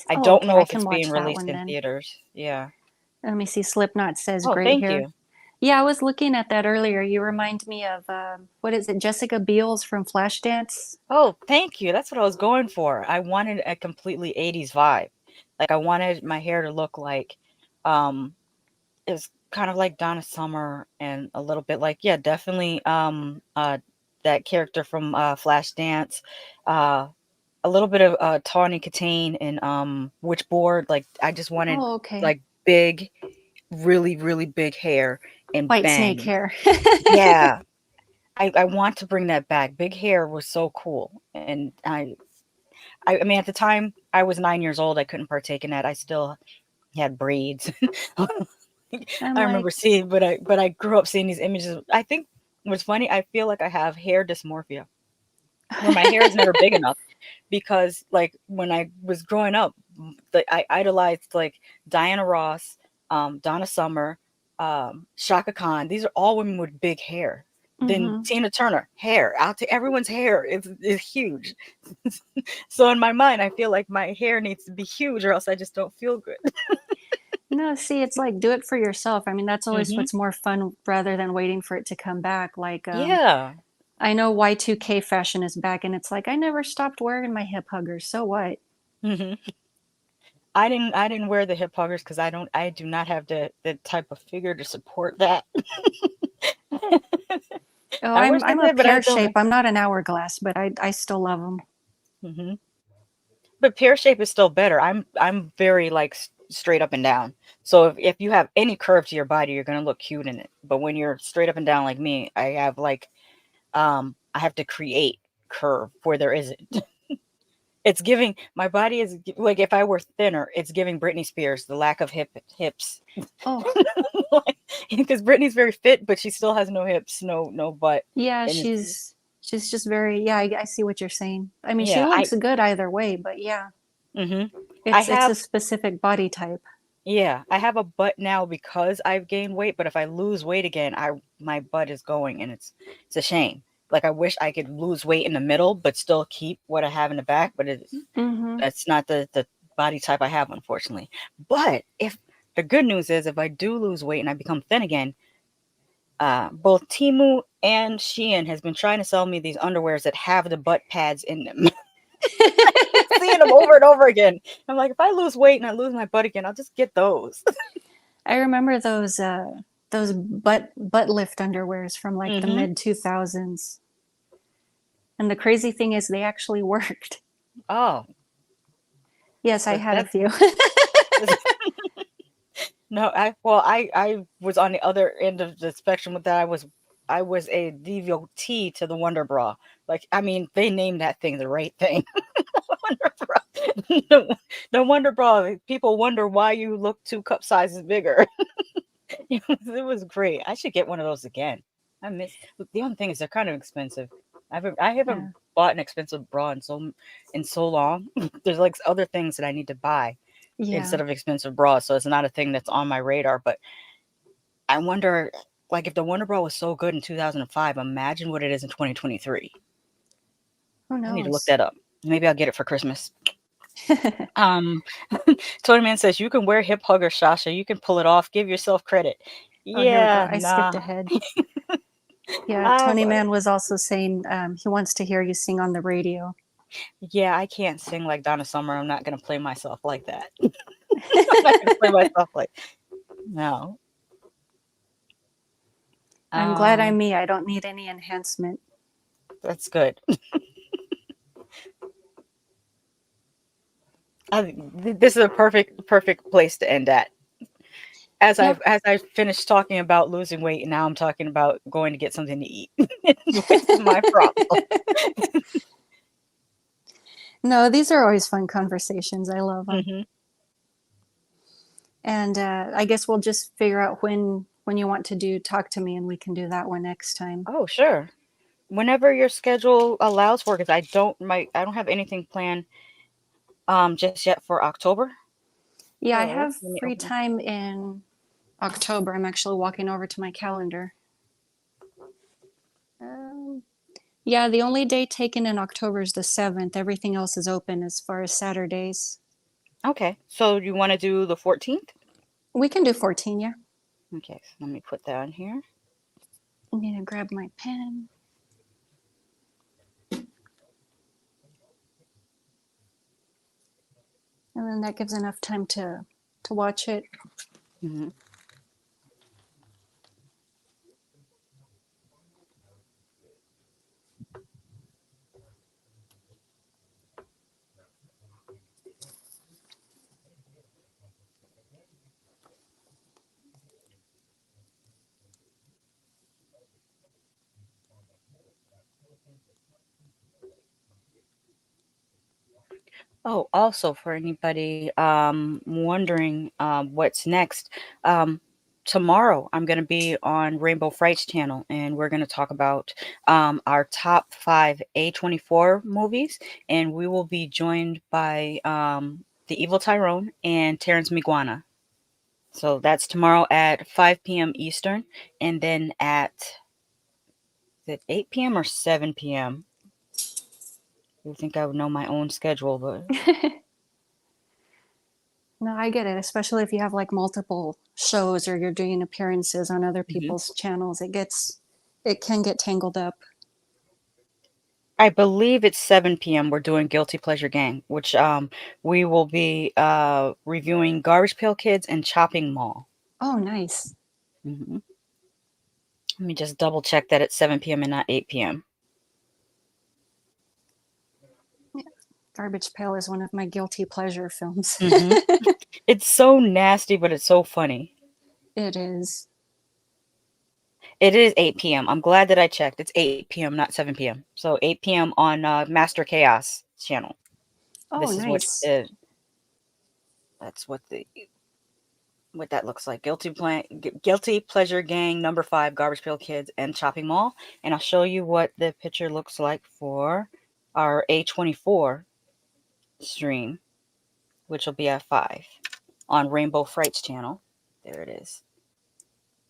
I Oh, don't okay. know I if can it's being watch that released one in then. theaters. Yeah. Let me see. Slipknot says Oh, great thank hair. you. Yeah, I was looking at that earlier. You remind me of what is it? Jessica Biel's from Flashdance. Oh, thank you. That's what I was going for. I wanted a completely 80s vibe. Like I wanted my hair to look like um it's kind of like Donna Summer and a little bit like yeah, definitely that character from Flashdance. Uh a little bit of Tawny Katane and Witchboard. Like I just wanted Oh, okay. like big, really, really big hair and White snake bangs. hair. Yeah. I want to bring that back. Big hair was so cool. And I mean at the time I was 9 years old, I couldn't partake in that. I still had braids. I'm I like, remember seeing, but I grew up seeing these images. I think what's funny, I feel like I have hair dysmorphia, where my hair is never big enough because like when I was growing up, I idolized like Diana Ross, Donna Summer, Shaka Khan. These are all women with big hair. Then mm-hmm. Tina Turner, hair out to everyone's hair is huge. So in my mind, I feel like my hair needs to be huge, or else I just don't feel good. No, see, it's like do it for yourself. I mean, that's always Hmm. what's more fun rather than waiting for it to come back. Like, Yeah. I know Y2K fashion is back, and it's like I never stopped wearing my hip huggers. So what? Hmm. I didn't wear the hip huggers because I do not have the type of figure to support that. Oh, I wish I I'm a did, but I pear don't. shape. I'm not an hourglass, but I still love them. Hmm. But pear shape is still better. I'm very like straight up and down. So if you have any curve to your body, you're gonna look cute in it. But when you're straight up and down like me, I have like I have to create curve where there isn't. It's giving my body is like if I were thinner, it's giving Britney Spears the lack of hips. Oh, Because Britney's very fit, but she still has no hips, no butt, yeah, and it's she's just very yeah. I see what you're saying. I mean, she yeah. I looks good either way, but yeah, hmm I it's a have specific body type. yeah, I have a butt now because I've gained weight. But if I lose weight again, I my butt is going, and it's a shame. Like I wish I could lose weight in the middle, but still keep what I have in the back. But Mm-hmm. that's not the body type I have, unfortunately. But if the good news is, if I do lose weight and I become thin again, both Timu and Shein has been trying to sell me these underwears that have the butt pads in them. Seeing them over and over again. I'm like, if I lose weight and I lose my butt again, I'll just get those. I remember those butt lift underwears from like the Hmm. mid 2000s. And the crazy thing is they actually worked. Oh, Yes, I but had a that's few. no. I was on the other end of the spectrum with that. I was a devotee to the Wonder Bra. Like, I mean, they named that thing the right thing. Wonder Bra. The Wonder Bra. People wonder why you look 2 cup sizes bigger. It was great. I should get one of those again. I miss. The only thing is they're kind of expensive. I haven't Yeah. bought an expensive bra in so long. There's like other things that I need to buy Yeah. instead of expensive bras, so it's not a thing that's on my radar. But I wonder, like, if the Wonder Bra was so good in 2005, imagine what it is in 2023. Who I need to look knows? that up. Maybe I'll get it for Christmas. Um, Tony Man says you can wear hip hugger, Shasha. You can pull it off. Give yourself credit. Oh, here we go. Yeah, I skipped nah. ahead. Yeah, Tony But Man was also saying he wants to hear you sing on the radio. yeah, I can't sing like Donna Summer. I'm not gonna play myself like that. I'm not gonna play myself like no. I'm glad Um, I'm me. I don't need any enhancement. that's good. This is a perfect place to end at. Yep. As I finished talking about losing weight, and now I'm talking about going to get something to eat, which is my problem. No, these are always fun conversations. I love them. Hmm. And I guess we'll just figure out when you want to do talk to me, and we can do that one next time. Oh, sure. Whenever your schedule allows for, because I don't have anything planned just yet for October. Yeah, I So have let me free open. time in October. I'm actually walking over to my calendar. Um, yeah, the only day taken in October is the 7th. Everything else is open as far as Saturdays. Okay, so you want to do the 14th? We can do 14, yeah. Okay, so let me put that on here. I'm going to grab my pen. And then that gives enough time to watch it. Hmm. Oh, also for anybody wondering what's next, um, tomorrow I'm going to be on Rainbow Frights channel, and we're going to talk about our top five A24 movies, and we will be joined by the Evil Tyrone and Terrence Miguana. So that's tomorrow at 5 p.m. Eastern, and then at is it 8 p.m. or 7 p.m. You think I would know my own schedule, but No, I get it, especially if you have like multiple shows or you're doing appearances on other mhm. people's channels. It can get tangled up. I believe it's 7 p.m. We're doing Guilty Pleasure Gang, which we will be reviewing Garbage Pail Kids and Chopping Mall. Oh, nice. Hmm. Let me just double check that it's 7 p.m. and not 8 p.m. Yeah. Garbage Pail is one of my guilty pleasure films. Hmm. It's so nasty, but it's so funny. It is. It is 8 p.m. I'm glad that I checked. It's 8 p.m., not 7 p.m. So 8 p.m. on Master Chaos channel. Oh, This is nice. that's what that looks like. Guilty Pleasure Gang number 5, Garbage Pail Kids, and Chopping Mall. And I'll show you what the picture looks like for our A24 stream, which will be at 5 on Rainbow Frights channel. There it is.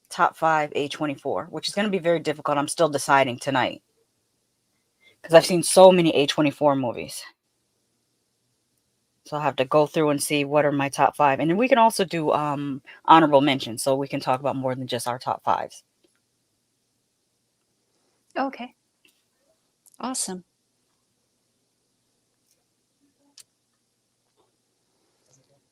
Top 5 A24, which is going to be very difficult. I'm still deciding tonight because I've seen so many A24 movies. So I'll have to go through and see what are my top 5. And then we can also do honorable mentions, so we can talk about more than just our top 5s. Okay. Awesome.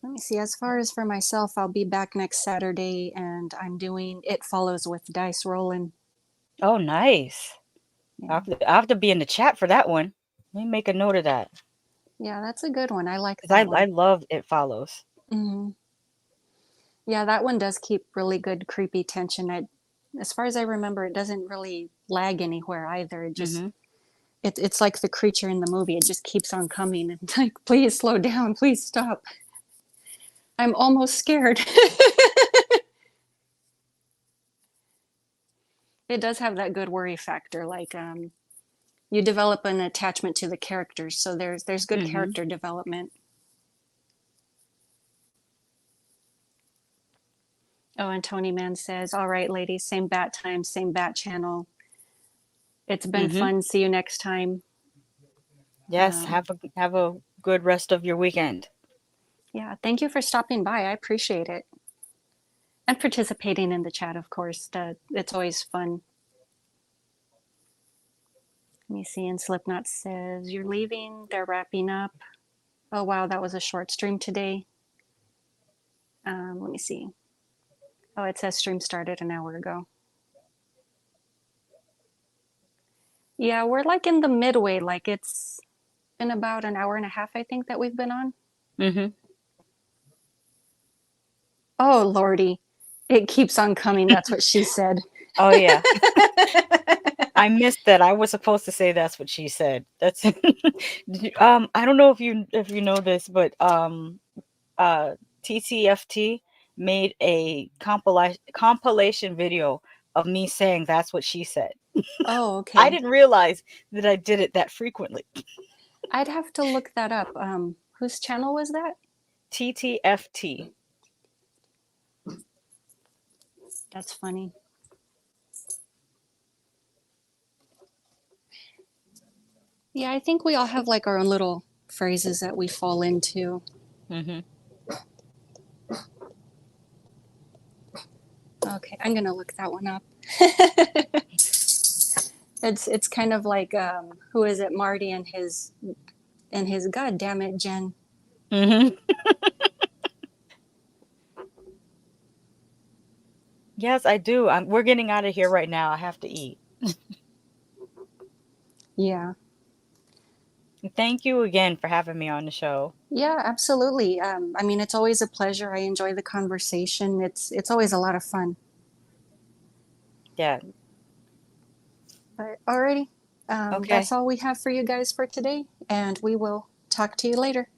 Let me see. As far as for myself, I'll be back next Saturday and I'm doing It Follows with Dice Rolling. Oh, nice. Yeah. I have to be in the chat for that one. Let me make a note of that Yeah, that's a good one. I like because that I one. love It Follows. Hmm. Yeah, that one does keep really good creepy tension. As far as I remember, it doesn't really lag anywhere either. Hmm. It's like the creature in the movie. It just keeps on coming and like, please slow down, please stop. I'm almost scared. It does have that good worry factor. Like you develop an attachment to the characters, so there's good Hmm. character development. Oh, and Tony Man says, "All right, ladies, same bat time, same bat channel. It's been Hmm. fun. See you next time." Yes, Um, have a good rest of your weekend. yeah, thank you for stopping by. I appreciate it and participating in the chat. Of course, it's always fun. Let me see. And Slipknot says, "You're leaving. They're wrapping up." Oh, wow. That was a short stream today. Let me see. Oh, it says stream started an hour ago. Yeah, we're like in the midway. Like it's been about an hour and a half, I think, that we've been on. Mm-hmm. Oh, Lordy. It keeps on coming. That's what she said. Oh yeah. I missed that. I was supposed to say that's what she said. That's I don't know if you know this, but TTFT made a compilation video of me saying that's what she said. Oh, I okay. didn't realize that I did it that frequently. I'd have to look that up. Whose channel was that? TTFT. That's funny. Yeah, I think we all have like our own little phrases that we fall into. Mm-hmm. Okay, I'm gonna look that one up. It's kind of like who is it? Marty and his God damn it, Jen. Mm-hmm. Yes, I do. We're getting out of here right now. I have to eat. Yeah. Thank you again for having me on the show. Yeah, absolutely. I mean, it's always a pleasure. I enjoy the conversation. It's always a lot of fun. Yeah. But alrighty, that's Okay. all we have for you guys for today, and we will talk to you later.